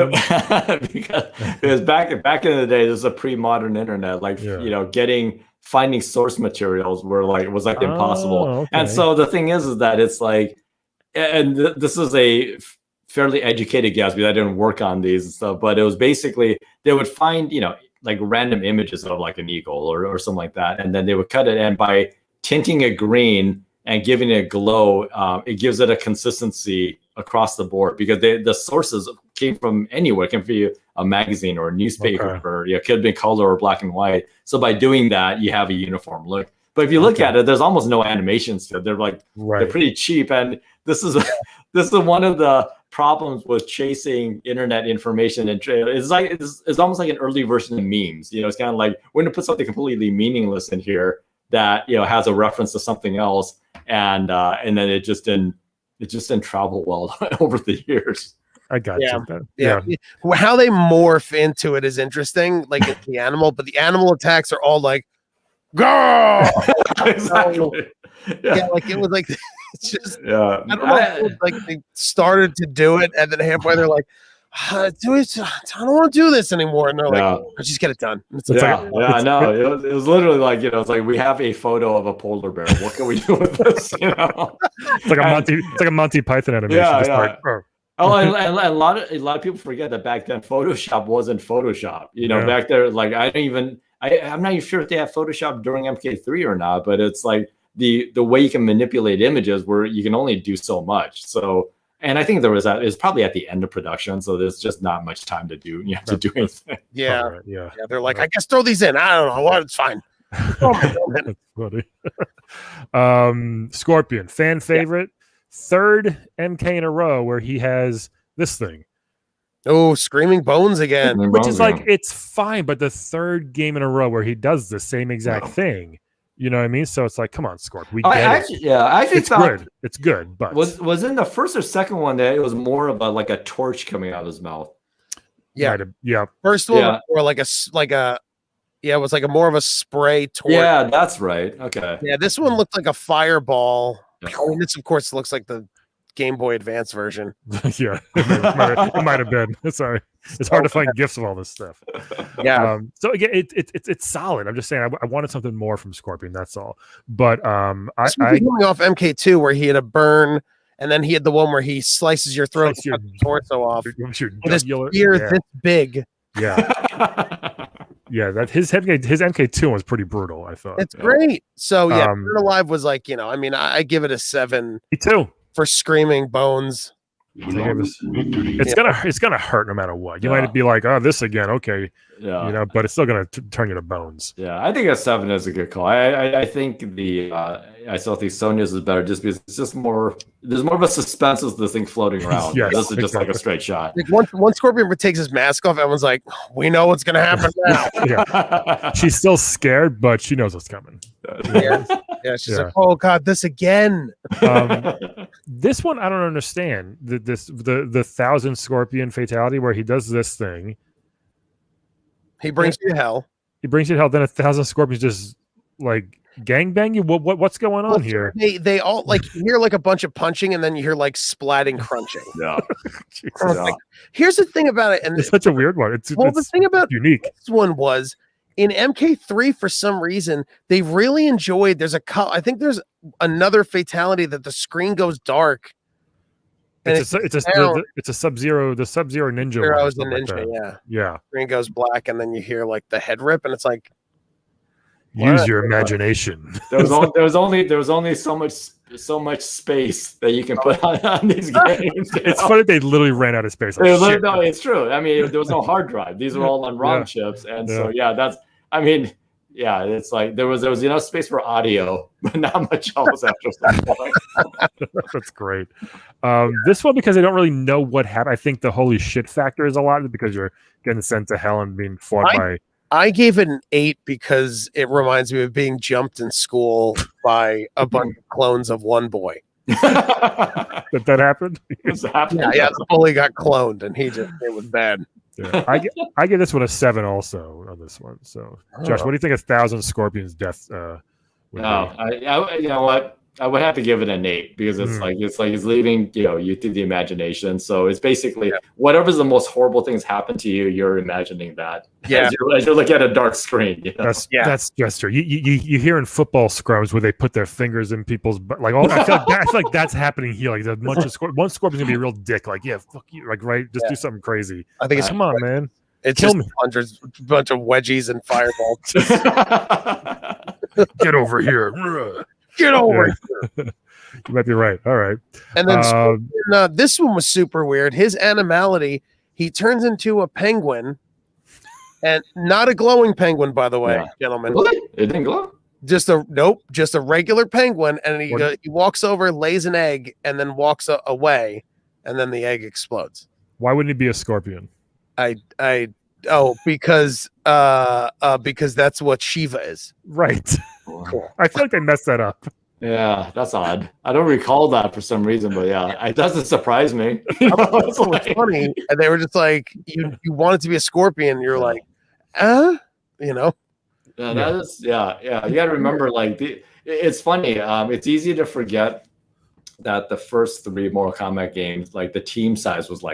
back in the day, this is a pre-modern internet. Like finding source materials was impossible. Okay. And so the thing is that it's like, and this is a fairly educated guess because I didn't work on these and stuff, but it was basically they would find like random images of like an eagle or something like that, and then they would cut it, and by tinting it green and giving it a glow, it gives it a consistency across the board, because the sources came from anywhere. It can be a magazine or a newspaper, or it could be color or black and white. So by doing that, you have a uniform look. But if you look at it, there's almost no animations to it. They're like they're pretty cheap, and this is one of the problems with chasing internet information and it's almost like an early version of memes. It's kind of like we're going to put something completely meaningless in here that has a reference to something else, and then it just didn't travel well over the years. I got you. Yeah. How they morph into it is interesting. Like it's the animal, but the animal attacks are all like, "Go!" Exactly. Like it was like it's just. I don't know. It was like they started to do it, and then halfway they're like, I don't want to do this anymore, and they're like, let's just get it done. I know. It was literally like it's like we have a photo of a polar bear. What can we do with this? It's like a Monty Python animation. And a lot of people forget that back then Photoshop wasn't Photoshop. Back there, like I'm not even sure if they have Photoshop during MK3 or not, but it's like the way you can manipulate images where you can only do so much. So. And I think it's probably at the end of production, so there's just not much time to do anything. Yeah. They're like, I guess throw these in. I don't know what. It's fine. That's funny. Scorpion, fan favorite, 3rd MK in a row where he has this thing. Oh, Screaming Bones again, which is like it's fine, but the 3rd game in a row where he does the same exact thing. You know what I mean? So it's like, come on, Scorp. We get it. I actually thought good. It's good, but was in the first or second one that it was more of a torch coming out of his mouth. Yeah. First one, or it was like a more of a spray torch. Yeah, that's right. Okay. Yeah, this one looked like a fireball. I mean, this of course looks like the Game Boy Advance version. Yeah, it might have been. Sorry, it's hard to find gifs of all this stuff. Yeah. So again, it's solid. I'm just saying, I wanted something more from Scorpion. That's all. But coming off MK2, where he had a burn, and then he had the one where he slices your throat, and cuts your torso off. With a spear this big. Yeah. Yeah, that his MK2 was pretty brutal. I thought it's great. So Burn Alive was like, I give it a 7. Me too. For Screaming Bones. It's gonna hurt no matter what. You might be like, oh, this again, okay, but it's still gonna turn you to bones. Yeah, I think a 7 is a good call. I think I still think Sonya's is better just because it's just more. There's more of a suspense of the thing floating around. This is just like a straight shot. Like once Scorpion takes his mask off, everyone's like, we know what's gonna happen now. She's still scared, but she knows what's coming. Yeah, she's like, oh god, this again. This one I don't understand. The 1000 Scorpion fatality where he does this thing, He brings you to hell. He brings you to hell. Then 1,000 scorpions just like gangbang you. What's going on here? They all like you hear like a bunch of punching, and then you hear like splatting, crunching. Yeah. Like, here's the thing about it, and it's such a weird one. It's the thing about unique. This one was in MK3 for some reason they really enjoyed. I think there's another fatality that the screen goes dark. It's a Sub-Zero, the Sub-Zero ninja. The ninja, yeah. Screen goes black, and then you hear like the head rip, and it's like, use your imagination. There was only so much space that you can put on these games. It's funny they literally ran out of space. Like, no, it's true. I mean, there was no hard drive. These were all on ROM chips, and so it's like there was enough space for audio, but not much else after some point. That's great. This one, because I don't really know what happened. I think the holy shit factor is a lot because you're getting sent to hell and being fought by. I gave it an 8 because it reminds me of being jumped in school by a bunch of clones of one boy. that happened? Yeah, the bully got cloned, and it was bad. Yeah. I give this one a 7 also on this one. So, Josh, what do you think 1,000 scorpions death would be? You know what? I would have to give it an 8 because it's it's leaving you to the imagination. So it's basically whatever's the most horrible things happen to you, you're imagining that. Yeah, as you're looking at a dark screen. That's just true. You hear in football scrums where they put their fingers in people's I feel like that's happening here. Like a bunch of one scorpion's gonna be a real dick. Like fuck you. Like just do something crazy. I think come on, man. It's just a bunch of wedgies and fireballs. Get over here. Get over here. You might be right. All right. And then this one was super weird. His animality, he turns into a penguin, and not a glowing penguin, by the way, gentlemen. Really? It didn't glow? Just a regular penguin, and he walks over, lays an egg, and then walks away, and then the egg explodes. Why wouldn't he be a scorpion? Because that's what Shiva is. Right. Cool. I feel like they messed that up. Yeah, that's odd. I don't recall that for some reason, but it doesn't surprise me. It's funny. And they were just like, you wanted to be a scorpion. You're like, Yeah, you got to remember, it's funny. It's easy to forget that the first 3 Mortal Kombat games, like the team size was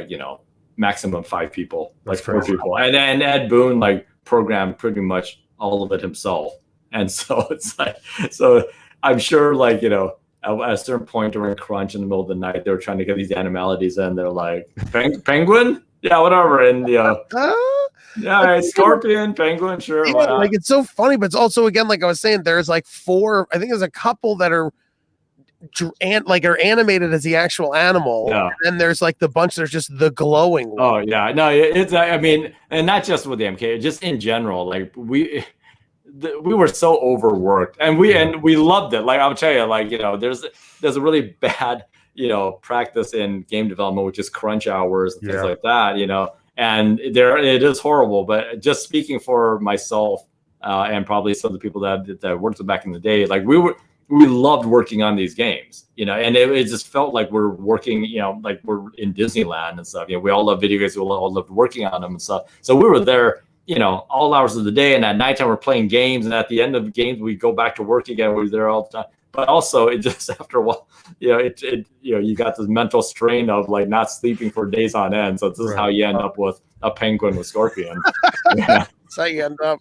maximum 5 people, like 4 people, and then Ed Boon programmed pretty much all of it himself. And so it's so I'm sure at a certain point during crunch in the middle of the night, they were trying to get these animalities in. They're like, penguin? Yeah, whatever. And scorpion, penguin, sure. Yeah, it's so funny, but it's also, again, like I was saying, there's 4, I think there's a couple that are animated as the actual animal, and there's the bunch there's just the glowing one. Oh yeah, no, it's and not just with the MK, just in general, we were so overworked, and we loved it. I'll tell you, there's a really bad practice in game development, which is crunch hours and things like that, and it is horrible. But just speaking for myself and probably some of the people that worked with back in the day, we loved working on these games, and it just felt like we're working, like we're in Disneyland and stuff. We all love video games. We all loved working on them and stuff. So we were there, all hours of the day, and at nighttime we're playing games. And at the end of the games, we go back to work again. We were there all the time. But also, it just after a while, you got this mental strain of not sleeping for days on end. So this is how you end up with a penguin with scorpion. That's how you end up.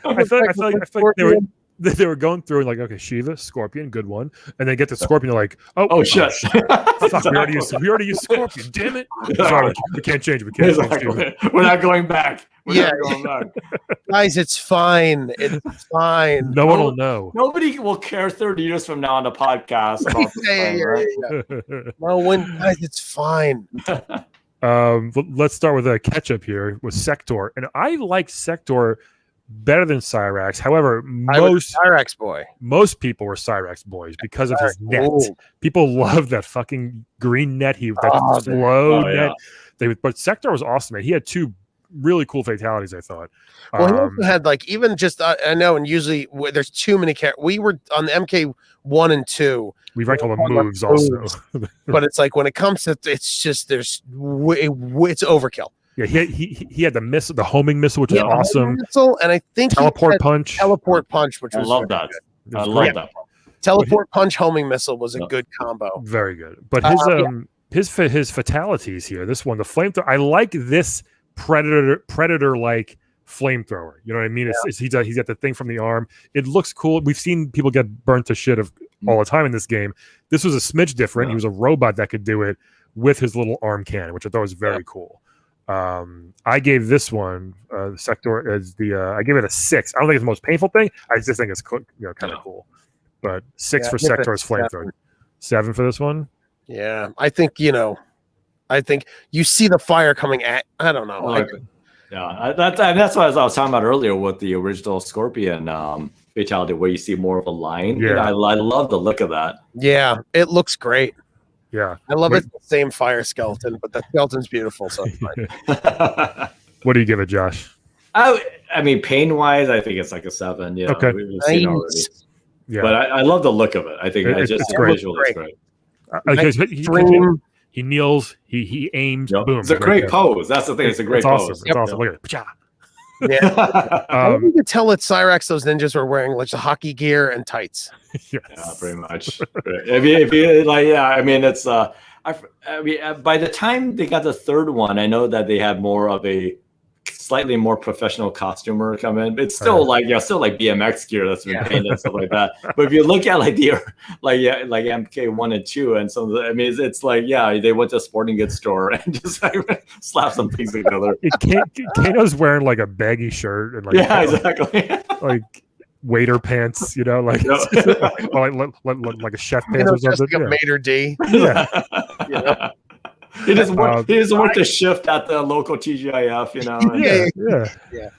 I feel like they were going through and okay, Shiva, Scorpion, good one, and then get the Scorpion. They're like, oh shit, fuck, we already used Scorpion. Damn it! Sorry, we can't change it. We can't change it. We're not going back. We're not going back. Guys, it's fine. It's fine. No one will know. Nobody will care 30 years from now on a podcast about yeah. No one, guys, it's fine. Let's start with a catch-up here with Sector, and I like Sector better than Cyrax. However, Cyrax boy. Most people were Cyrax boys because of his net. People love that fucking green net. That slow net. But Sector was awesome, man. He had 2 really cool fatalities, I thought. Well, he also had even just I know, and usually there's too many characters. We were on the MK1 and 2. We ranked all the moves also. But it's when it comes to it's just it's overkill. Yeah, he had the missile, the homing missile, which is awesome. Missile, and I think teleport punch, which was love that. I love that. Teleport punch, homing missile was a good combo. Very good. But his fatalities here, this one, the flamethrower. I like this predator like flamethrower. You know what I mean? He's got the thing from the arm. It looks cool. We've seen people get burnt to shit all the time in this game. This was a smidge different. He was a robot that could do it with his little arm cannon, which I thought was very cool. I gave this one Sector as I give it a 6. I don't think it's the most painful thing. I just think it's kind of cool. But 6 for Sector's flamethrower. 7 for this one. Yeah, I think you see the fire coming at. I don't know. That's what I was talking about earlier with the original Scorpion fatality, where you see more of a line. Yeah, I love the look of that. Yeah, it looks great. Yeah, I love it's the same fire skeleton, but the skeleton's beautiful. So it's fine. What do you give it, Josh? I mean, pain wise, I think it's like a 7. Yeah, okay. We've seen already. Yeah, but I love the look of it. I think it's visually great. He kneels, he aims, boom. It's a great pose. That's the thing. It's a great pose. Awesome. It's awesome. Look at it. Yeah. You could tell at Cyrax those ninjas were wearing like the hockey gear and tights. Yes. Yeah, pretty much. if you like, I mean, it's I mean, by the time they got the third one, I know that they had more of a slightly more professional costumer come in. It's still still like BMX gear that's been painted and stuff like that. But if you look at like MK1 and 2 and some of the, I mean, it's like, they went to a sporting goods store and just like slap some things together. Kano's wearing like a baggy shirt and exactly. Like waiter pants, like like a chef pants or something. Like a Mater D. Yeah. He doesn't work the shift at the local TGIF, Yeah.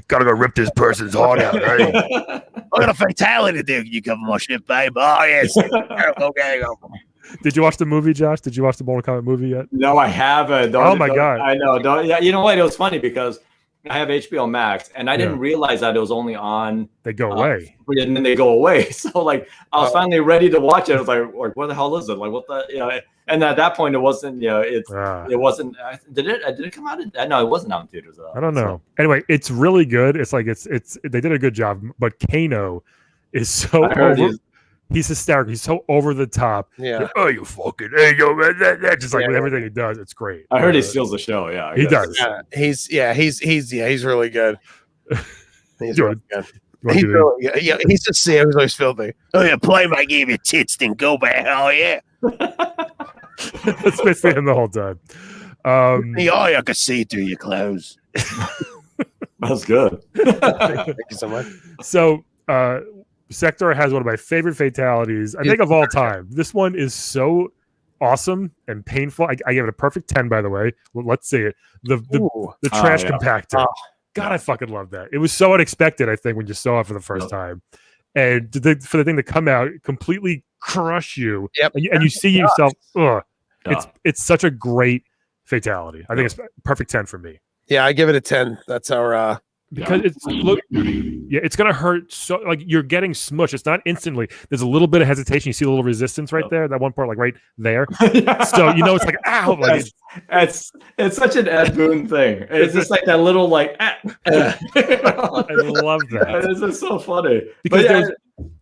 Gotta go rip this person's heart out, right? I got a fatality there. Can you cover my shift, babe? Oh, yes. Okay. Did you watch the movie, Josh? Did you watch the Mortal Kombat movie yet? No, I haven't. My God. I know. You know what? It was funny because I have HBO Max, and I didn't realize that it was only on. They go away, and then they go away. So like, I was finally ready to watch it. I was like, what the hell is it? Like, what the And at that point, it wasn't. It wasn't. Did it come out? No, it wasn't out in theaters. I don't know. So. Anyway, it's really good. It's like it's. They did a good job, but Kano is so over. He's hysterical. He's so over the top. Yeah. Like, oh, you fucking yo, man, that just like with everything he does, it's great. I heard he steals the show. Yeah, he does. Yeah, he's really good. He's really good. He's just he's always filthy. Oh yeah, play my game, you tits, then go back. Oh yeah. That's basically him the whole time. I can see through your clothes. That's good. Thank you so much. So Sector has one of my favorite fatalities, I think, of all time. This one is so awesome and painful. I give it a perfect 10, by the way. Well, let's see it. The trash compactor. God, I fucking love that. It was so unexpected, I think, when you saw it for the first time. And for the thing to come out, completely crush you. Yep. And you see yourself, it's such a great fatality. I think it's perfect 10 for me. Yeah, I give it a 10. That's our... Because it's gonna hurt. So like you're getting smushed. It's not instantly. There's a little bit of hesitation. You see a little resistance right there. That one part, like right there. So it's like ow. Like it's such an Ed Boon thing. It's just like that little like. I love that. It's just so funny. Because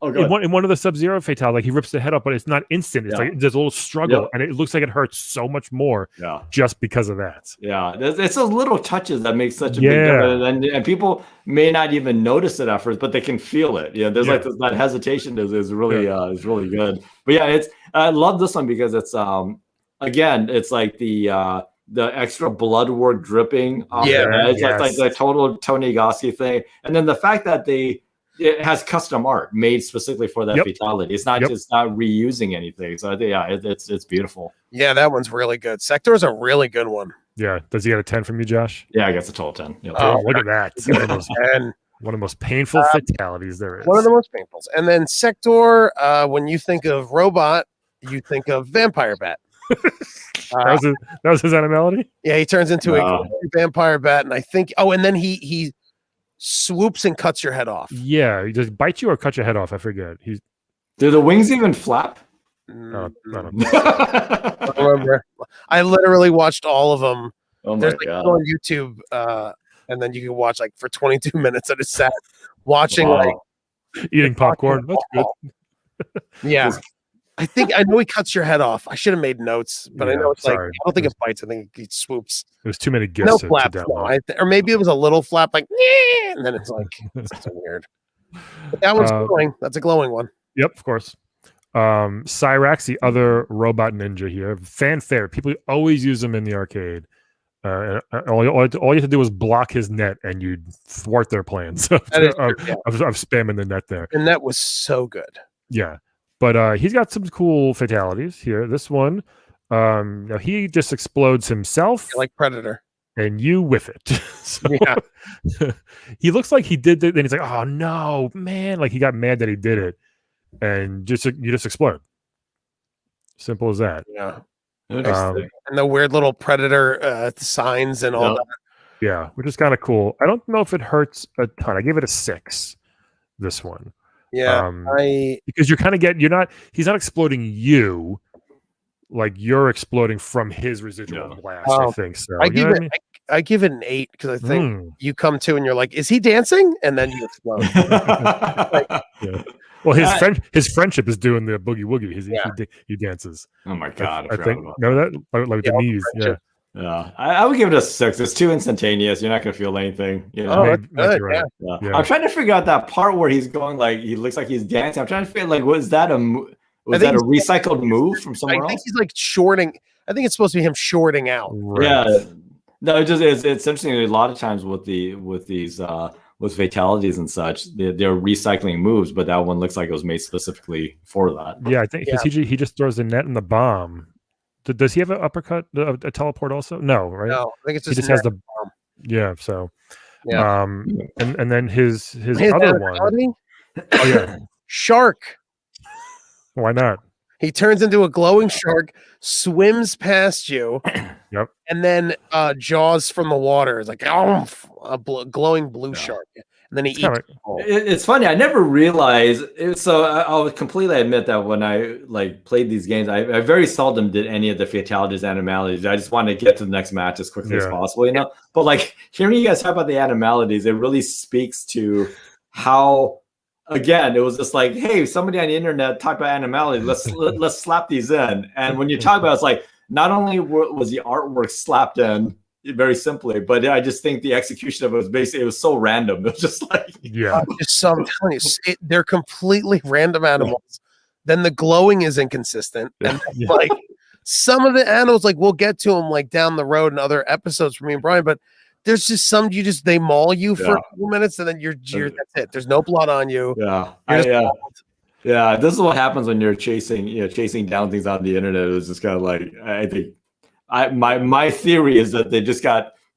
in one of the Sub-Zero fatalities, like he rips the head up, but it's not instant. It's like there's a little struggle, and it looks like it hurts so much more. Just because of that. Yeah, it's those little touches that make such a big difference, and people may not even notice it at first, but they can feel it. There's like that hesitation is really is really good. But I love this one because it's again, it's like the extra blood work dripping off the edge, like the total Tony Goski thing, and then the fact that it has custom art made specifically for that fatality. It's not just not reusing anything. So I think it's beautiful. Yeah, that one's really good. Sector is a really good one. Yeah. Does he get a 10 from you, Josh? Yeah, I guess a total 10. Yep. Oh, look at that. One of the most painful fatalities there is. One of the most painful. And then Sector, when you think of robot, you think of vampire bat. That was his animality? Yeah, he turns into a vampire bat, and I think and then he swoops and cuts your head off. Yeah, he just bites you or cut your head off. I forget. Do the wings even flap? I don't remember. I literally watched all of them Oh my There's like God. on YouTube, and then you can watch like for 22 minutes at a set watching like eating popcorn. That's good. Yeah. I know he cuts your head off. I should have made notes, but I know it's like I don't think it bites. I think it swoops. There's too many gifts. No flaps, no. Or maybe it was a little flap, like, and then it's like it's so weird. But that one's glowing. That's a glowing one. Yep, of course. Cyrax, the other robot ninja here, fan favorite. People always use him in the arcade. All you have to do is block his net, and you'd thwart their plans of spamming the net there. And that was so good. Yeah, but he's got some cool fatalities here. This one, he just explodes himself, like Predator, and you whiff it. So, yeah, he looks like he did it. Then he's like, "Oh no, man!" Like he got mad that he did it, and you just explode. Simple as that. Yeah. And the weird little Predator signs and all that. Yeah, which is kind of cool. I don't know if it hurts a ton. I gave it a 6. This one. Yeah, because he's not exploding you, like you're exploding from his residual blast. I think so. I give it an 8 because I think you come to and you're like, is he dancing? And then you explode. Well, his friendship is doing the boogie woogie. He dances. Oh my God! I think remember that like the knees. Yeah. Yeah, I would give it a 6. It's too instantaneous. You're not gonna feel anything. You know? Right. Yeah. I'm trying to figure out that part where he's going like he looks like he's dancing. I'm trying to figure like was that a recycled move from somewhere else? I think he's like shorting. I think it's supposed to be him shorting out. Right. Yeah. No, it's interesting. A lot of times with these fatalities and such, they're recycling moves, but that one looks like it was made specifically for that. Yeah, I think because he just throws the net and the bomb. Does he have an uppercut, a teleport also? No, right? No, I think it's he just has the bomb. Yeah, so and then his other one. Oh yeah, shark. Why not? He turns into a glowing shark, swims past you. Yep. And then Jaws from the water is like a glowing blue shark. And then he eats. It's funny. I never realized. So I'll completely admit that when I played these games, I very seldom did any of the fatalities, animalities. I just wanted to get to the next match as quickly as possible, you know. But like hearing you guys talk about the animalities, it really speaks to how. Again, it was just like, hey, somebody on the internet talked about animalities. Let's slap these in. And when you talk about it, it's like not only was the artwork slapped in very simply, but I just think the execution of it was basically so random. It was just like I'm telling you, they're completely random animals. Then the glowing is inconsistent, and like some of the animals, like we'll get to them like down the road in other episodes for me and Brian, but. There's just some they maul you for a few minutes and then you're that's it. There's no blood on you. Yeah. This is what happens when you're chasing down things on the internet. It was just kind of like I think my theory is that they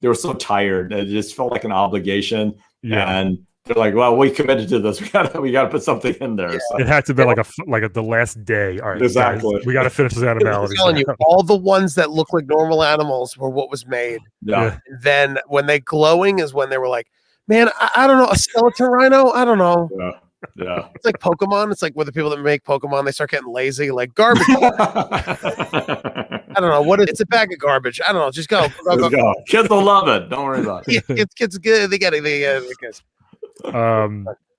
were so tired. It just felt like an obligation. And they're like, well, we committed to this. We gotta put something in there. So. It had to be like the last day. All right, exactly. Guys, we got to finish this animality. I'm telling you, all the ones that look like normal animals were what was made. Yeah. And then when they glowing is when they were like, man, I don't know, a skeleton rhino. I don't know. Yeah. It's like Pokemon. It's like with the people that make Pokemon, they start getting lazy, like garbage. I don't know what it's a bag of garbage. I don't know. Just go. Go. Kids will love it. Don't worry about it. Kids good. They get it.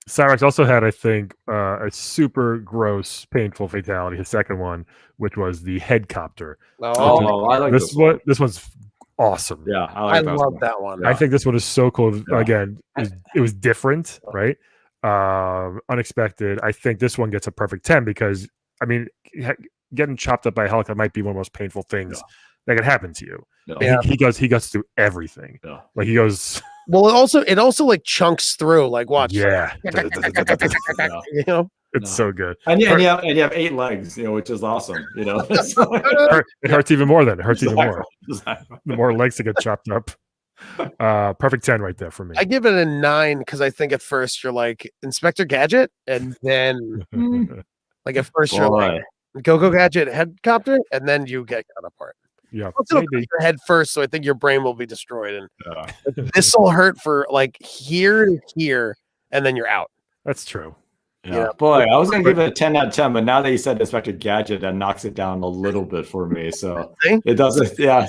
Cyrax also had, I think, a super gross, painful fatality. His second one, which was the headcopter. I like this one. This one's awesome. Yeah, I love that one. I think this one is so cool. Again, it was different, right? Unexpected. I think this one gets a perfect 10 because I mean, getting chopped up by a helicopter might be one of the most painful things that could happen to you. He goes through everything. Like he goes. Well, it also like chunks through. Like watch. Yeah. You know. It's so good. And you have 8 legs, which is awesome. It hurts even more then. It hurts even more. Exactly. The more legs that get chopped up. Perfect 10 right there for me. I give it a 9 because I think at first you're like Inspector Gadget, and then like at first you're like Go Gadget helicopter, and then you get cut apart. Yeah, your head first, so I think your brain will be destroyed, and this will hurt for like here to here, and then you're out. That's true. Yeah, boy, I was gonna give it a 10 out of 10, but now that you said Inspector Gadget, that knocks it down a little bit for me. So it doesn't. Yeah,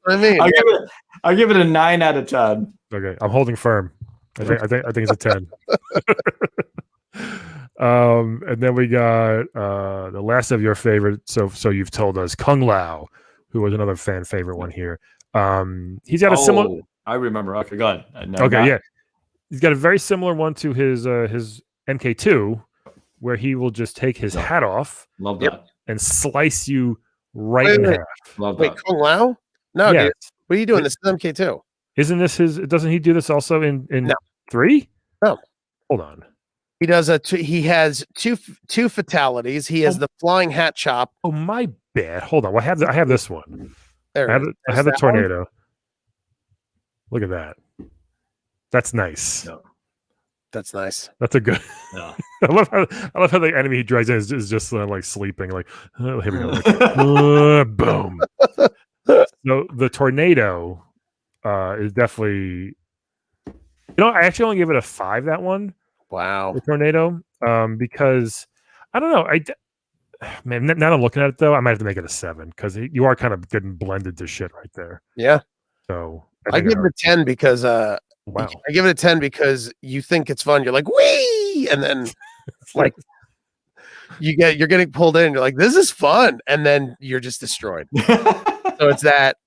what I mean. I'll give it a 9 out of 10. Okay, I'm holding firm. I think it's a 10. And then we got the last of your favorite. So you've told us Kung Lao, who was another fan favorite one here. He's got a similar. I remember. Okay, go ahead. Okay, yeah, he's got a very similar one to his MK2, where he will just take his hat off. Love that. And slice you in half. Love that. Wait, Kung Lao? No, dude. What are you doing? This is MK2. Isn't this his? Doesn't he do this also in 3? No. Hold on. He does he has two fatalities. He has the flying hat chop. Oh, my bad. Hold on. Well, I have this one. There I have the tornado. One? Look at that. That's nice. Yeah. That's nice. That's a good. Yeah. I love how the enemy he drags in is just like sleeping. Like, oh, here we go. Like, boom. So the tornado is definitely. I actually only give it a 5. That one. Wow. The tornado, because I don't know. Man, now I'm looking at it though, I might have to make it a 7 because you are kind of getting blended to shit right there. Yeah. So I give it a 10 because wow. I give it a 10 because you think it's fun. You're like, wee, and then like you're getting pulled in. You're like, this is fun, and then you're just destroyed. So it's that,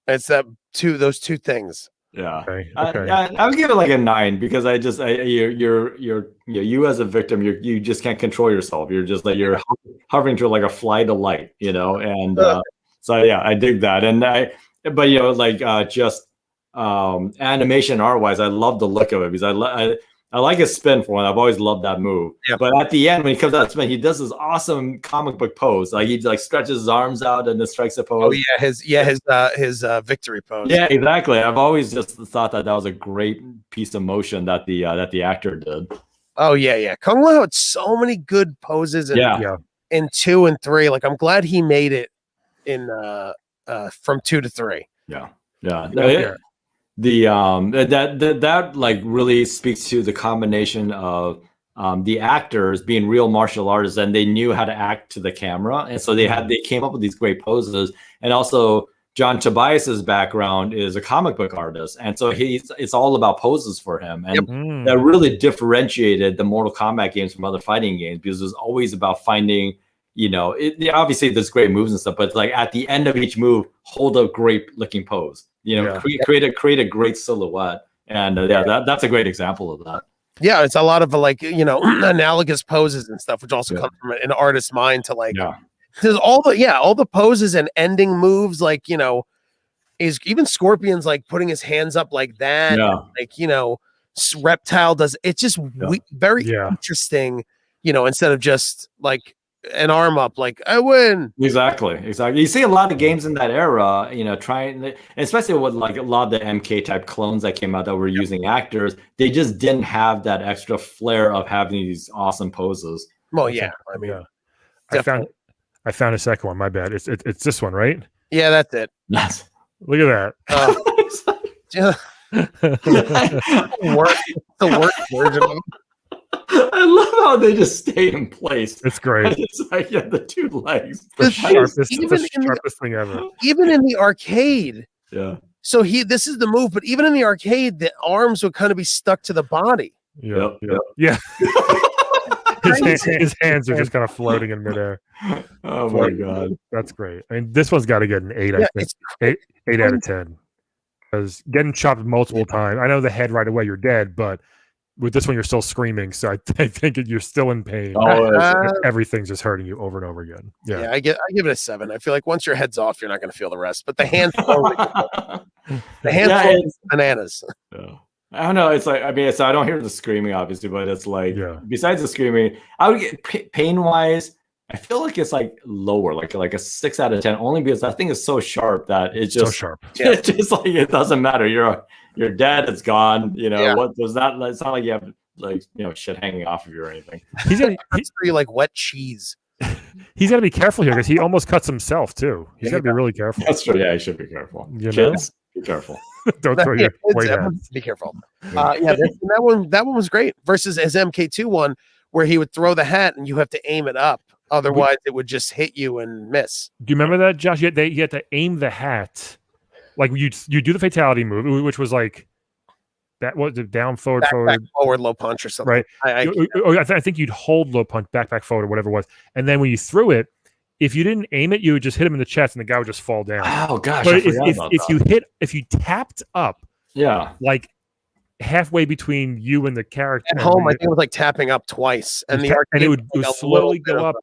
it's those two things. Yeah. Okay. I would give it like a 9 because you as a victim, you just can't control yourself. You're just like you're hovering to like a fly to light, and so yeah, I dig that. And just animation art wise, I love the look of it because I like his spin for one. I've always loved that move. Yep. But at the end, when he comes out spin, he does this awesome comic book pose. Like he stretches his arms out and then strikes a pose. Oh yeah, his victory pose. Yeah, exactly. I've always just thought that was a great piece of motion that the actor did. Oh yeah. Kung Lao had so many good poses in 2 and 3. Like I'm glad he made it in from 2 to 3. Yeah. That like really speaks to the combination of the actors being real martial artists and they knew how to act to the camera, and so they came up with these great poses. And also John Tobias's background is a comic book artist, and so it's all about poses for him, and that really differentiated the Mortal Kombat games from other fighting games because it was always about finding. Obviously there's great moves and stuff, but like at the end of each move, hold a great looking pose. Create a great silhouette, and that's a great example of that. Yeah, it's a lot of like analogous poses and stuff, which also comes from an artist's mind to like. Yeah. There's all the poses and ending moves, like is even Scorpion's like putting his hands up like that. Yeah. Like Reptile does. It's just very interesting. Instead of just like an arm up, like I win. Exactly. You see a lot of games in that era, trying, especially with like a lot of the MK type clones that came out that were using actors. They just didn't have that extra flair of having these awesome poses. Well, yeah. I mean, I found a second one. My bad. It's this one, right? Yeah, that's it. Yes. Look at that. The worst version of it. I love how they just stay in place. It's great. It's like the 2 legs. The sharpest thing ever. Even in the arcade. Yeah. So this is the move, but even in the arcade, the arms would kind of be stuck to the body. Yeah. His hands are just kind of floating in midair. Oh my god, that's great. I mean, this one's got to get an 8. I think 8 out of 10. Because getting chopped multiple times, I know the head right away you're dead, but with this one you're still screaming. So I think you're still in pain. Everything's just hurting you over and over again. Yeah, I give it a 7. I feel like once your head's off, you're not going to feel the rest. But the hands, bananas. Yeah. I don't know. It's like, I mean, I don't hear the screaming, obviously, but it's like, besides the screaming, I would get pain wise. I feel like it's like lower, like a 6 out of 10, only because that thing is so sharp that it's just so sharp. It's just like it doesn't matter. You're dead. It's gone. What does that? It's not like you have like shit hanging off of you or anything. He's like wet cheese. He's got to be careful here because he almost cuts himself too. He's got to be really careful. That's true. Yeah, he should be careful. Kids, be careful. Don't throw your weight out. Be careful. That one was great. Versus his MK2 one, where he would throw the hat and you have to aim it up. Otherwise, it would just hit you and miss. Do you remember that, Josh? You had to aim the hat. Like you do the fatality move, which was like that was down, forward, back, forward, back, forward, low punch or something. Right. I think you'd hold low punch, back, forward, or whatever it was. And then when you threw it, if you didn't aim it, you would just hit him in the chest and the guy would just fall down. Oh gosh. But if you tapped up, like halfway between you and the character at home, I think it was like tapping up twice, and it would slowly go up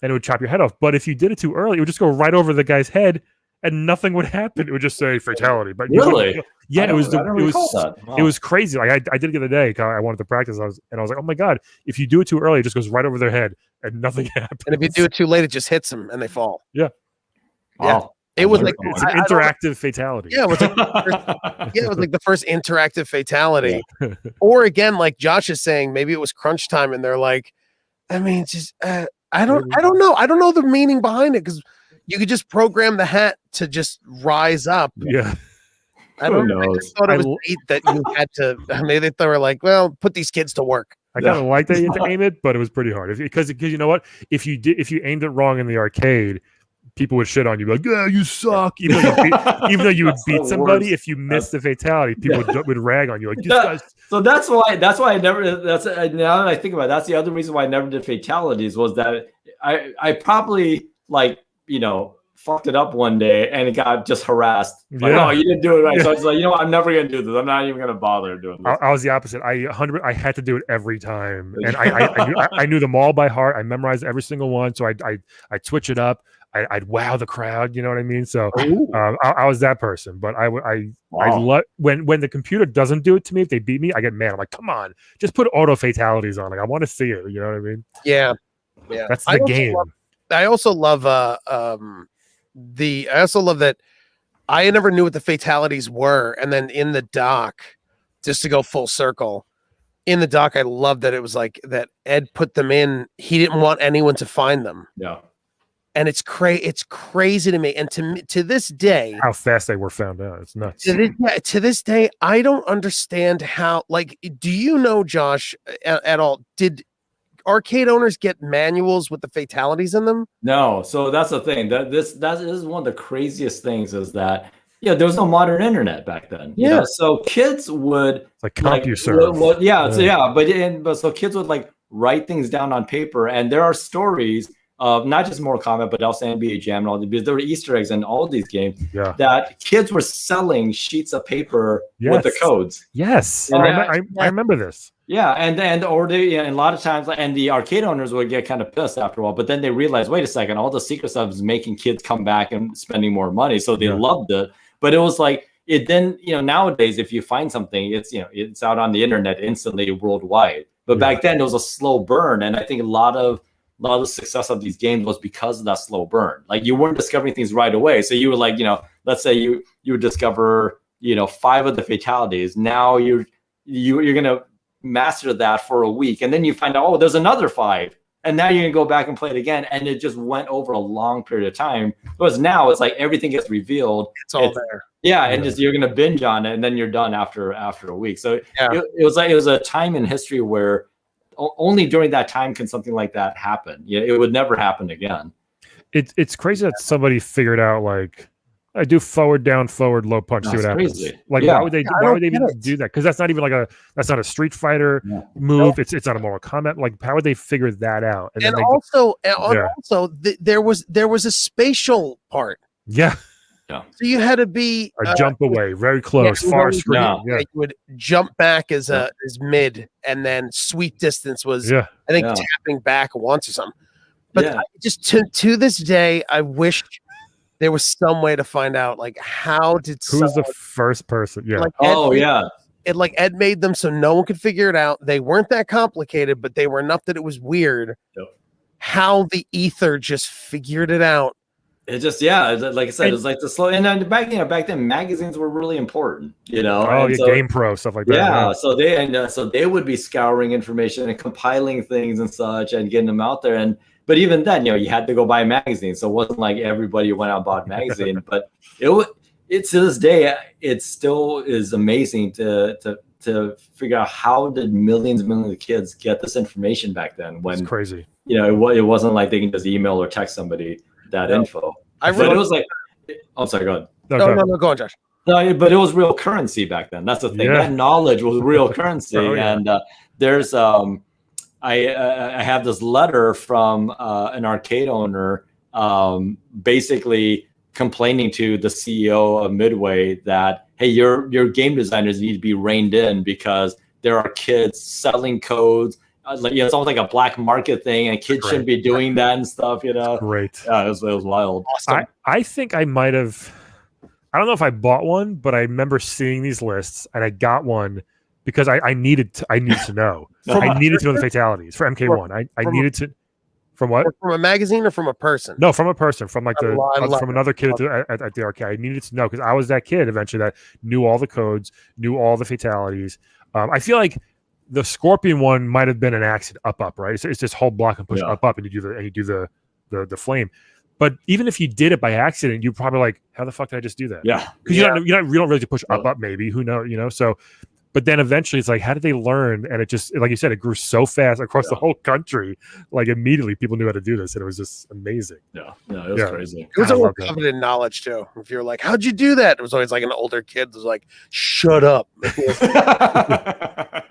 and it would chop your head off. But if you did it too early, it would just go right over the guy's head and nothing would happen. It would just say fatality. But really, it was crazy. Like I did it the other day. I wanted to practice. I was like, oh my god! If you do it too early, it just goes right over their head and nothing happens. And if you do it too late, it just hits them and they fall. Yeah. Wow. It was like it's an interactive fatality. Yeah, it was like the first interactive fatality. Or again, like Josh is saying, maybe it was crunch time, and they're like, I mean, just I don't know. I don't know the meaning behind it, because you could just program the hat to just rise up. Yeah. I don't know. I just thought it was neat that you had to. Maybe they were like, well, put these kids to work. I kind of like that you had to aim it, but it was pretty hard. Because you know what? If you aimed it wrong in the arcade, people would shit on you, like, yeah, you suck. Even though you would beat somebody, if you missed the fatality, people would rag on you, like, this guy's. So that's why I never. Now that I think about it, that's the other reason why I never did fatalities, was that I probably fucked it up one day and it got just harassed. Like, oh, you didn't do it right. Yeah. So I was like, you know what? I'm never going to do this. I'm not even going to bother doing this. I was the opposite. I had to do it every time. And I knew them all by heart. I memorized every single one. So I'd switch it up. I'd wow the crowd. You know what I mean? So I was that person. But I when the computer doesn't do it to me, if they beat me, I get mad. I'm like, come on, just put auto fatalities on. Like, I want to see it. You know what I mean? Yeah. That's the game. I also love that I never knew what the fatalities were, and then in the doc, just to go full circle, in the doc, I love that it was like that Ed put them in. He didn't want anyone to find them. Yeah, and it's crazy to me, and to this day, how fast they were found out. It's nuts. To this day, I don't understand how. Like, do you know, Josh, at all? Did arcade owners get manuals with the fatalities in them? No. So that's the thing. That is one of the craziest things, is that there was no modern internet back then. Yeah. You know? So kids would like CompuServe. But so kids would like write things down on paper, and there are stories of not just Mortal Kombat, but also NBA Jam and all because there were Easter eggs in all these games that kids were selling sheets of paper with the codes. Yes. I remember this. Yeah, and a lot of times, and the arcade owners would get kind of pissed after a while, but then they realized, wait a second, all the secret stuff is making kids come back and spending more money, so they loved it. But it was like it then, nowadays, if you find something, it's out on the internet instantly worldwide. But back then, it was a slow burn, and I think a lot of the success of these games was because of that slow burn. Like, you weren't discovering things right away, so you were like, let's say you would discover 5 of the fatalities. Now you're gonna master that for a week, and then you find out, oh, there's another 5, and now you're gonna go back and play it again, and it just went over a long period of time. Whereas now it's like everything gets revealed, it's all there. And just you're gonna binge on it, and then you're done after a week. So it was a time in history where only during that time can something like that happen. It would never happen again. It's crazy that somebody figured out, like, I do forward, down, forward, low punch. See what happens. Crazy. Like, why would they even do that? Because that's not even that's not a Street Fighter move. Nope. It's not a Mortal Kombat. Like, how would they figure that out? And there was a spatial part. Yeah. So you had to be a jump away, very close, far screen. You would jump back as mid, and then sweep distance was I think tapping back once or something. But just to this day, I wish there was some way to find out, like, who's the first person? Yeah. Like, Ed made them so no one could figure it out. They weren't that complicated, but they were enough that it was weird. How the ether just figured it out. It just like I said, it was like the slow. And then back then magazines were really important. Game Pro, stuff like that. Yeah. So they would be scouring information and compiling things and such and getting them out there. But even then, you had to go buy a magazine. So it wasn't like everybody went out and bought a magazine. But it to this day, it still is amazing to to figure out how did millions and millions of kids get this information back then when it's crazy. It wasn't like they can just email or text somebody that info. But it was like, I'm sorry, go ahead. No, go on, Josh. No, but it was real currency back then. That's the thing. That knowledge was real currency. And there's I have this letter from an arcade owner basically complaining to the CEO of Midway that, hey, your game designers need to be reined in because there are kids selling codes. It's almost like a black market thing, and kids shouldn't be doing that and stuff. Great. Yeah, it was wild. Awesome. I think I might have. I don't know if I bought one, but I remember seeing these lists, and I got one because I needed to know. I needed to know the fatalities for MK1. I needed to. From what? From a magazine or from a person? No, from a person. From like from another kid at the arcade. I needed to know because I was that kid eventually that knew all the codes, knew all the fatalities. I feel like the Scorpion one might have been an accident. Up, right? It's just hold block and push up, and you do the flame. But even if you did it by accident, you're probably like, how the fuck did I just do that? Yeah, because you don't really push up. Maybe who knows? So. But then eventually it's like, how did they learn? And it just, like you said, it grew so fast across the whole country. Like immediately people knew how to do this. And it was just amazing. Yeah. No, it was crazy. It was all coveted in knowledge too. If you're like, how'd you do that? It was always like an older kid was like, shut up. All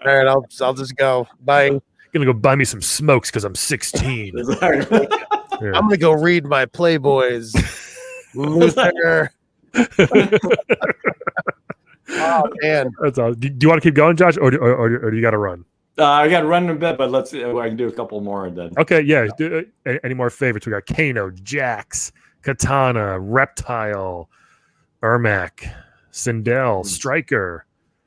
right, I'll just go. Bye. I'm going to go buy me some smokes because I'm 16. I'm going to go read my Playboys. Luther. Oh man, that's all. Do you want to keep going, Josh, or do you got to run? I got to run in a bit, but let's. I can do a couple more and then. Okay, yeah. Any more favorites? We got Kano, Jax, Katana, Reptile, Ermac, Sindel, Striker.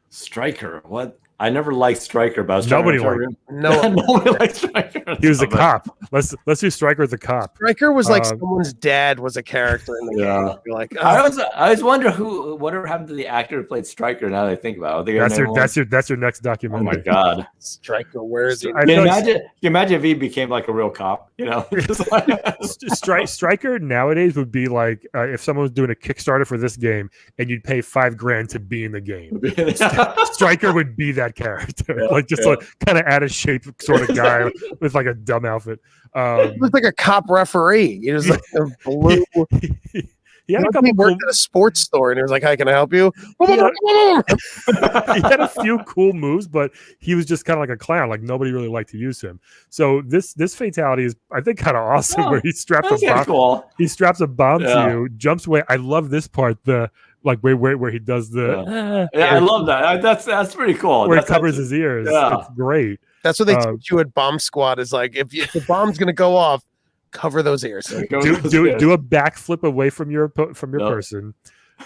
Striker, what? I never liked Striker, but I was nobody liked Striker. He was a cop. Let's do Striker as a cop. Striker was like someone's dad was a character in the game. You're like, I always wonder whatever happened to the actor who played Striker. Now that I think about it, that's your next documentary. Oh my god, Striker, where is he? Can you imagine if he became like a real cop? Striker nowadays would be like if someone was doing a Kickstarter for this game and you'd pay $5,000 to be in the game. Striker would be that character, like kind of out of shape sort of guy with like a dumb outfit. He was like a cop referee. He was like a blue. He had worked at a sports store and he was like, "Hi, can I help you?" He had a few cool moves, but he was just kind of like a clown. Like nobody really liked to use him. So this fatality is, I think, kind of awesome. Where he straps a bomb. Cool. He straps a bomb to you, jumps away. I love this part. Where he does the I love that. That's pretty cool. Where he covers his ears. Yeah. It's great. That's what they teach you at Bomb Squad. Is like if the bomb's gonna go off, cover those ears. Do a backflip away from your person.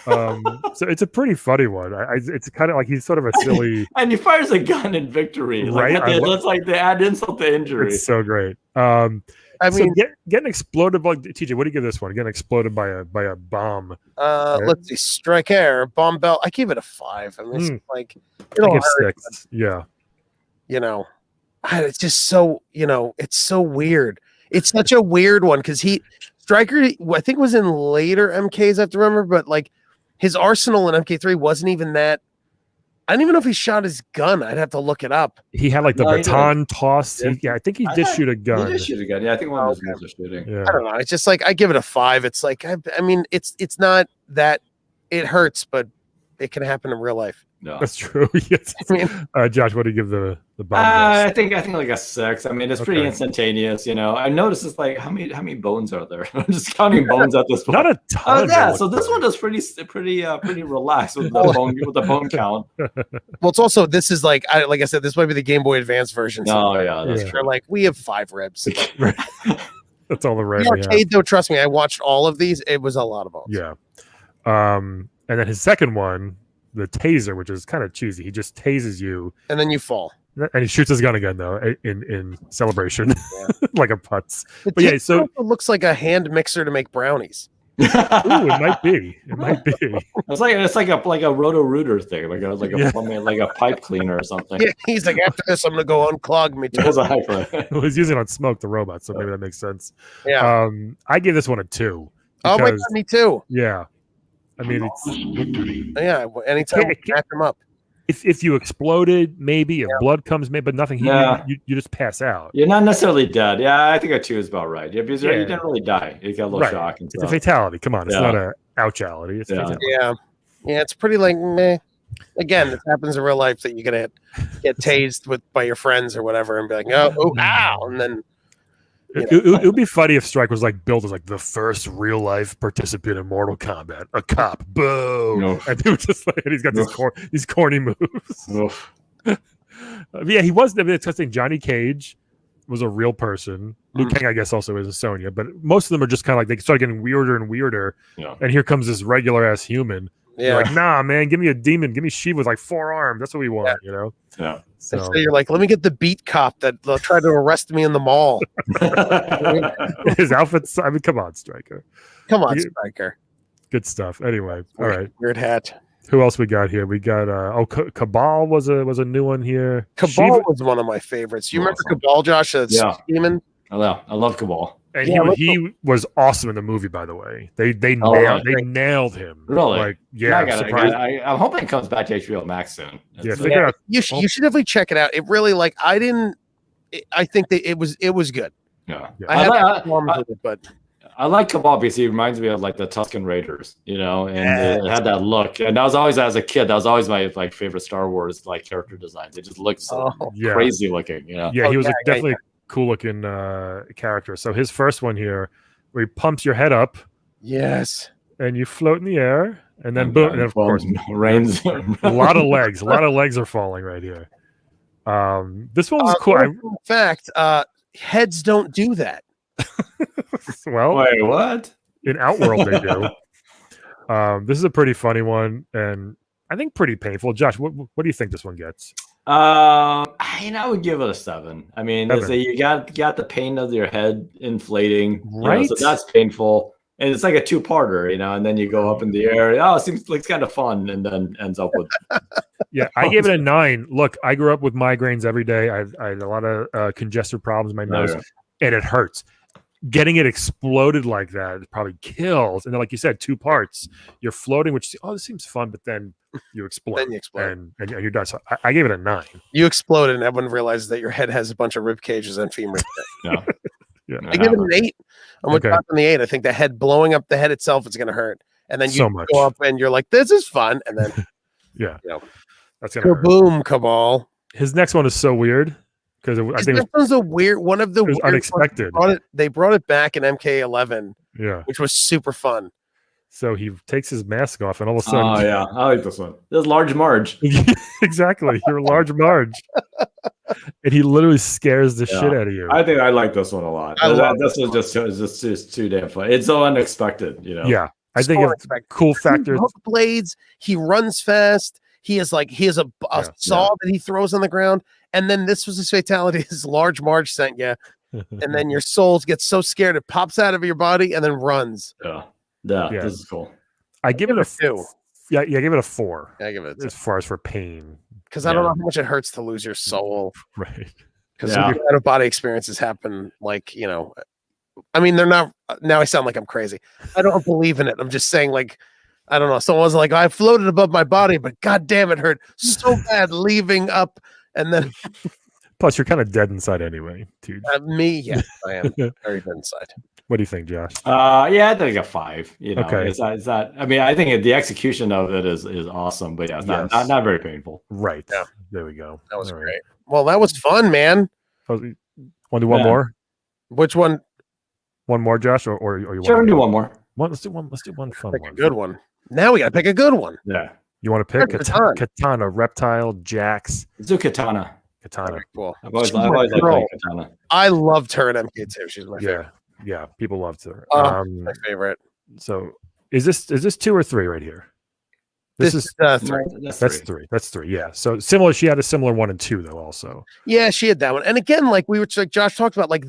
So it's a pretty funny one. It's kind of like he's sort of a silly. And he fires a gun in victory. Right? That's like they add insult to injury. It's so great. I mean, getting exploded by TJ. What do you give this one? Getting exploded by a bomb. Let's see. Strike air, bomb belt. I give it a 5. I mean, it's like I give 6. Yeah. It's just so it's so weird. It's such a weird one because Striker, I think, was in later MKs. I have to remember, but like his arsenal in MK3 wasn't even that. I don't even know if he shot his gun. I'd have to look it up. He had like the baton toss. I think he did shoot a gun. He did shoot a gun. Yeah, I think one of those guys was shooting. Yeah. I don't know. It's just like I give it a 5. It's like I mean, it's not that it hurts, but it can happen in real life. No. That's true. Yes. Josh, what do you give the bomb? I think like a 6. I mean, it's pretty instantaneous. I noticed it's like how many bones are there? I'm just counting bones at this point. Not a ton. So this one is pretty relaxed with the bone count. Well, it's also this is like I said, this might be the Game Boy Advance version. So that's true. Like we have 5 ribs. That's all the ribs. Arcade though, trust me, I watched all of these. It was a lot of bones. Yeah. And then his second one, the taser, which is kind of cheesy. He just tases you, and then you fall. And he shoots his gun again, though, in celebration, like a putz. But so it looks like a hand mixer to make brownies. Ooh, it might be. It's like a roto-rooter thing, like a pipe cleaner or something. Yeah, he's like, after this, I'm gonna go unclog me. Well, he's using it on Smoke the robot, so maybe that makes sense. Yeah. I gave this one a 2. Oh my god, me too. Yeah. I mean, it's anytime we back him up. if you exploded, maybe if blood comes, maybe, but nothing. You just pass out. You're not necessarily dead. Yeah, I think a 2 is about right. You didn't really die. You got a little shock. And it's a fatality. Come on, it's not a ouchality. It's fatality. Yeah. It's pretty like meh. Again, this happens in real life that you're gonna get tased by your friends or whatever, and be like, oh, ow, and then. It would be funny if Strike was like built as like the first real life participant in Mortal Kombat, a cop, boo, and he was just like, and he's got these corny moves. Yeah, he was. I mean, it's interesting. Johnny Cage was a real person. Liu Kang, I guess, also is a Sonya, but most of them are just kind of like they start getting weirder and weirder. Yeah. And here comes this regular ass human. Yeah. You're like, nah, man, give me a demon, give me Shiva with like 4 arms. That's what we want, you know. Yeah. So you're like, let me get the beat cop that tried to arrest me in the mall. His outfit's. I mean, come on, Striker. Come on, Striker. Good stuff. Anyway, all right. Weird hat. Who else we got here? We got Cabal was a new one here. Cabal was one of my favorites. You remember Cabal, Josh? Demon. I love Cabal. And he was awesome in the movie, by the way. They nailed him. Really? Like, yeah. I'm hoping it comes back to HBO Max soon. You should definitely check it out. It really I think that it was good. Yeah. I had problems with it, but I like Cabal because he reminds me of like the Tusken Raiders, you know, and it had that look. And that was always, as a kid, that was always my like favorite Star Wars like character designs. It just looked so crazy looking, you know. Yeah, he was definitely cool looking character. So his first one here, where he pumps your head up, and you float in the air, and then boom, and of course rains. a lot of legs are falling right here. This one was cool. In fact, heads don't do that. Well, wait, what? In Outworld they do. This is a pretty funny one, and I think pretty painful. Josh, what do you think this one gets? I would give it a 7. I mean, you got the pain of your head inflating, right? So that's painful, and it's like a 2-parter, you know. And then you go up in the air. Oh, it seems like it's kind of fun, and then ends up with. Yeah, I gave it a 9. Look, I grew up with migraines every day. I had a lot of congestive problems in my nose, and it hurts. Getting it exploded like that probably kills. And then, like you said, 2 parts. You're floating, which this seems fun, but then you explode. And you're done. So I gave it a 9. You exploded, and everyone realizes that your head has a bunch of rib cages and femurs. Yeah. I give it an 8. I'm with on the 8. I think the head blowing up the head itself is going to hurt, and then you go up and you're like, "This is fun," and then that's gonna boom, Cabal. His next one is so weird. Because I think this was a weird one of the it was unexpected. They brought it back in MK11, which was super fun. So he takes his mask off, and all of a sudden, I like this one. This is Large Marge. Exactly, you're Large Marge, and he literally scares the shit out of you. I think I like this one a lot. This was just too damn fun. It's so unexpected, you know. Yeah, I think it's cool factors. Blades. He runs fast. He has a saw that he throws on the ground. And then this was his fatality. His Large Marge sent you. And then your soul gets so scared it pops out of your body and then runs. Yeah. This is cool. I give it a 2. Yeah, I give it a 4. I give it as far as for pain. Because I don't know how much it hurts to lose your soul. Right. Because out of body experiences happen, like, you know. I mean, they're not. Now I sound like I'm crazy. I don't believe in it. I'm just saying, like, I don't know. Someone was like, I floated above my body, but god damn it hurt so bad leaving up. And then, plus, you're kind of dead inside anyway, dude. Me, yes, I am very dead inside. What do you think, Josh? I think a 5. You know, okay. It's not. I mean, I think the execution of it is awesome, but it's not very painful. Right. Yeah. There we go. That was great. Well, that was fun, man. Want to do one more? Which one? One more, Josh, or you want to do one more? Let's do one. Let's do one fun one. A good one. Now we got to pick a good one. Yeah. You want to pick Katana, Reptile, Jax? Let's do Katana. Cool. I've always liked Katana. I loved her in MK2. She's my favorite. Yeah. People loved her. My favorite. So is this 2 or 3 right here? This is 3. That's 3. Yeah. So similar. She had a similar 1 and 2 though. Also. Yeah, she had that one. And again, like Josh talked about, like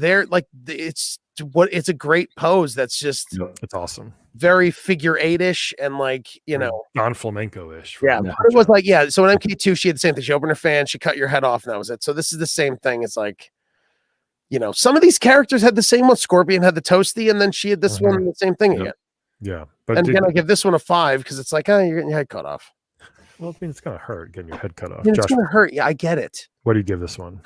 it's a great pose. That's just it's awesome. Very figure 8-ish and like, you know, non-flamenco-ish. Yeah. It was like, so in MK2, she had the same thing. She opened her fan, she cut your head off, and that was it. So this is the same thing. It's like, you know, some of these characters had the same one. Scorpion had the toasty, and then she had this one, the same thing again. Yeah. But again, I give this one a 5 because it's like, you're getting your head cut off. Well, I mean, it's gonna hurt getting your head cut off. I mean, it's Josh, gonna hurt. Yeah, I get it. what do you give this one?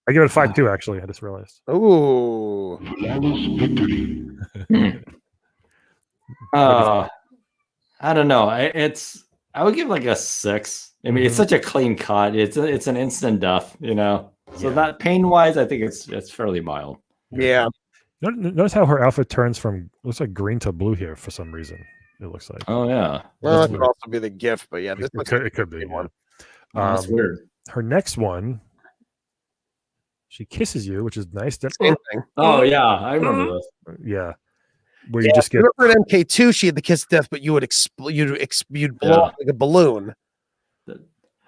I give it a 5.2. Actually, I just realized. Ooh. I don't know. I would give like a 6. I mean, it's such a clean cut. It's an instant death, you know. So that pain wise, I think it's fairly mild. Yeah. Notice how her outfit turns from looks like green to blue here for some reason. It looks like. Oh yeah. Well, that could also be the gift, but yeah, this it could be one. That's weird. Her next one, she kisses you, which is nice. Same thing. Oh yeah, I remember this. Yeah, where you just get. Remember at MK2, she had the kiss of death, but you would you'd blow up like a balloon.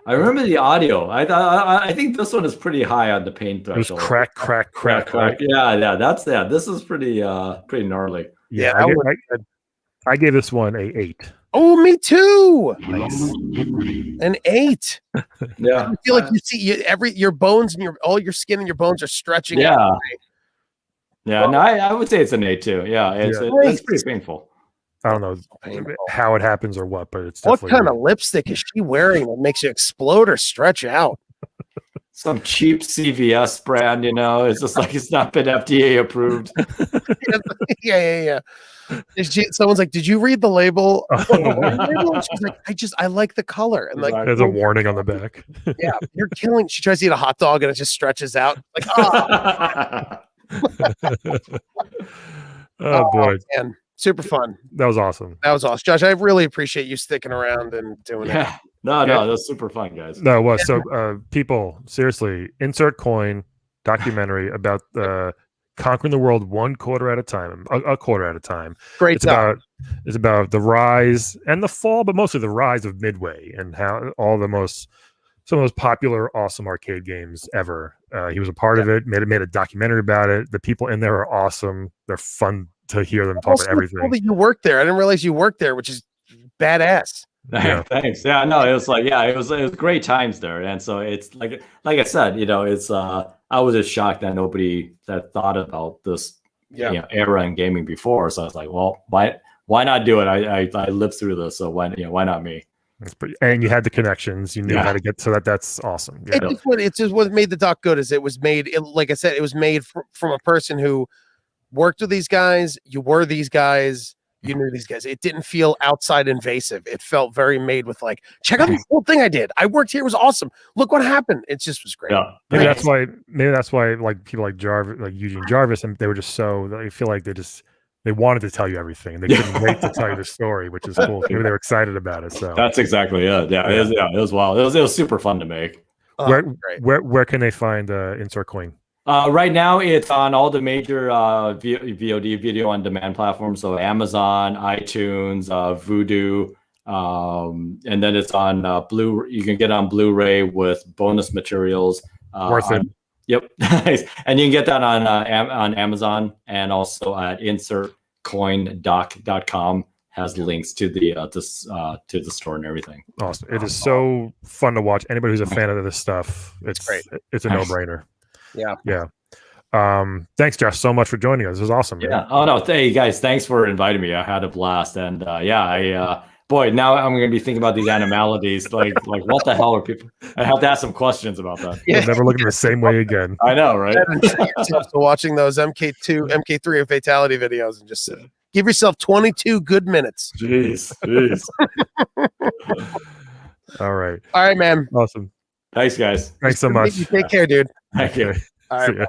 I remember the audio. I think this one is pretty high on the pain threshold. It was crack, crack, crack, crack. Yeah. This is pretty gnarly. Yeah, I gave this one a 8. Oh, me too. Nice. An 8. Yeah. I feel like you see your bones and all your skin and your bones are stretching. Yeah. Out. Yeah. No, I would say it's an 8 too. Yeah. It's pretty painful. I don't know how it happens or what, but it's what kind of lipstick is she wearing that makes you explode or stretch out? Some cheap CVS brand, you know. It's just like it's not been FDA approved. Yeah. Someone's like, "Did you read the label?" She's like, I like the color, and like, there's a warning on the back. Yeah, you're killing. She tries to eat a hot dog and it just stretches out. Like, oh boy, man. Super fun. That was awesome. Josh, I really appreciate you sticking around and doing it. No, that's super fun, guys. No, it was. So people, seriously, insert coin documentary about conquering the world one quarter at a time, a quarter at a time. Great. It's about the rise and the fall, but mostly the rise of Midway and how some of the most popular, awesome arcade games ever. He was a part of it. Made a documentary about it. The people in there are awesome. They're fun to hear them talk about everything. Cool that you worked there. I didn't realize you worked there, which is badass. Yeah. Thanks. Yeah, no, it was like, it was great times there. And so it's like I said, you know, it's I was just shocked that nobody that thought about this era in gaming before. So I was like, well, why not do it? I lived through this, so why not me? And you had the connections, you knew how to get so that's awesome. Yeah. It's just what made the doc good is it was made, like I said, it was made from a person who worked with these guys. You were these guys. You knew these guys. It didn't feel outside invasive. It felt very made with like, check out this whole thing I did. I worked here. It was awesome. Look what happened. It just was great. Yeah. Maybe that's why like people like Jarvis, like Eugene Jarvis, and they were just they feel like they wanted to tell you everything. And they couldn't wait to tell you the story, which is cool. Maybe they were excited about it. So that's exactly it. Yeah. It was wild. It was super fun to make. Where can they find Insert Coin? Right now, it's on all the major VOD video on demand platforms. So Amazon, iTunes, Vudu, and then it's on You can get on Blu-ray with bonus materials. Worth it. Yep, and you can get that on Amazon and also at insertcoindoc.com has links to the store and everything. Awesome! It is so fun to watch. Anybody who's a fan of this stuff, it's great. It's a no-brainer. Yeah. Thanks, Josh, so much for joining us. It was awesome. Man. Yeah. Oh no, hey guys, thanks for inviting me. I had a blast, and boy, now I'm going to be thinking about these animalities. Like what the hell are people? I have to ask some questions about that. You'll never look at the same way again. I know, right? So watching those MK2, MK3 and fatality videos, and just give yourself 22 good minutes. Jeez. All right, man. Awesome. Thanks, guys. Thanks so much. You take care, dude. Thank you. All right.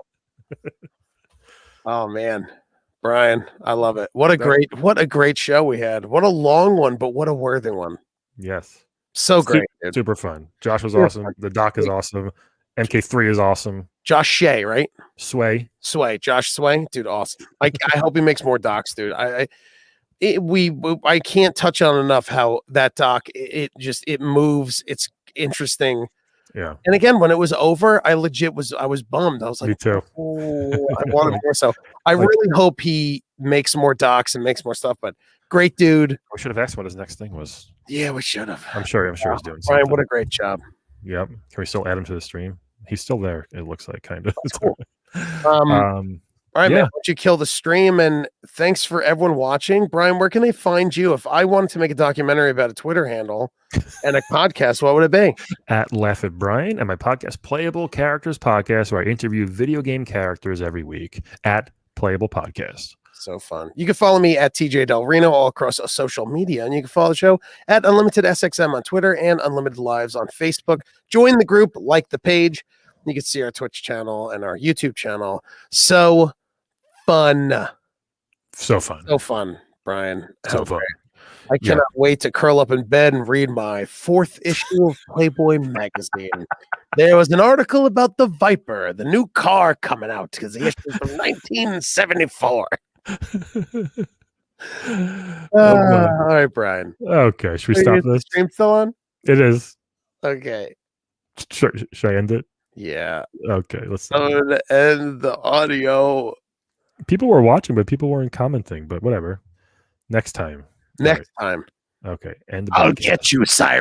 Oh man, Brian, I love it. What a great show we had. What a long one, but what a worthy one. Yes. So great. Dude. Super fun. Josh was awesome. The doc is awesome. MK3 is awesome. Josh Shea, right? Sway. Josh Sway, dude, awesome. I hope he makes more docs, dude. I can't touch on enough how that doc it moves. It's interesting. Yeah. And again, when it was over, I was bummed. I was like, me too. Oh, I wanted more. So I really hope he makes more docs and makes more stuff. But great dude. We should have asked what his next thing was. Yeah, we should have. I'm sure he's doing something. Brian, what a great job. Yep. Can we still add him to the stream? He's still there. It looks like kind of. That's cool. All right, man. Why don't you kill the stream? And thanks for everyone watching. Brian, where can they find you? If I wanted to make a documentary about a Twitter handle and a podcast, what would it be? At Laugh at Brian, and my podcast, Playable Characters Podcast, where I interview video game characters every week at Playable Podcast. So fun. You can follow me at TJ Del Reno all across social media, and you can follow the show at Unlimited SXM on Twitter and Unlimited Lives on Facebook. Join the group, like the page. You can see our Twitch channel and our YouTube channel. So fun. So fun. So fun, Brian. So fun. I cannot wait to curl up in bed and read my 4th issue of Playboy magazine. There was an article about the Viper, the new car coming out, because the issue from 1974. All right, Brian. Okay, should we stop this? Stream still on? It is. Okay. Should I end it? Yeah. Okay, let's end the audio. People were watching, but people weren't commenting. But whatever. Next time. Next time. Okay. And I'll get you, Cyrus.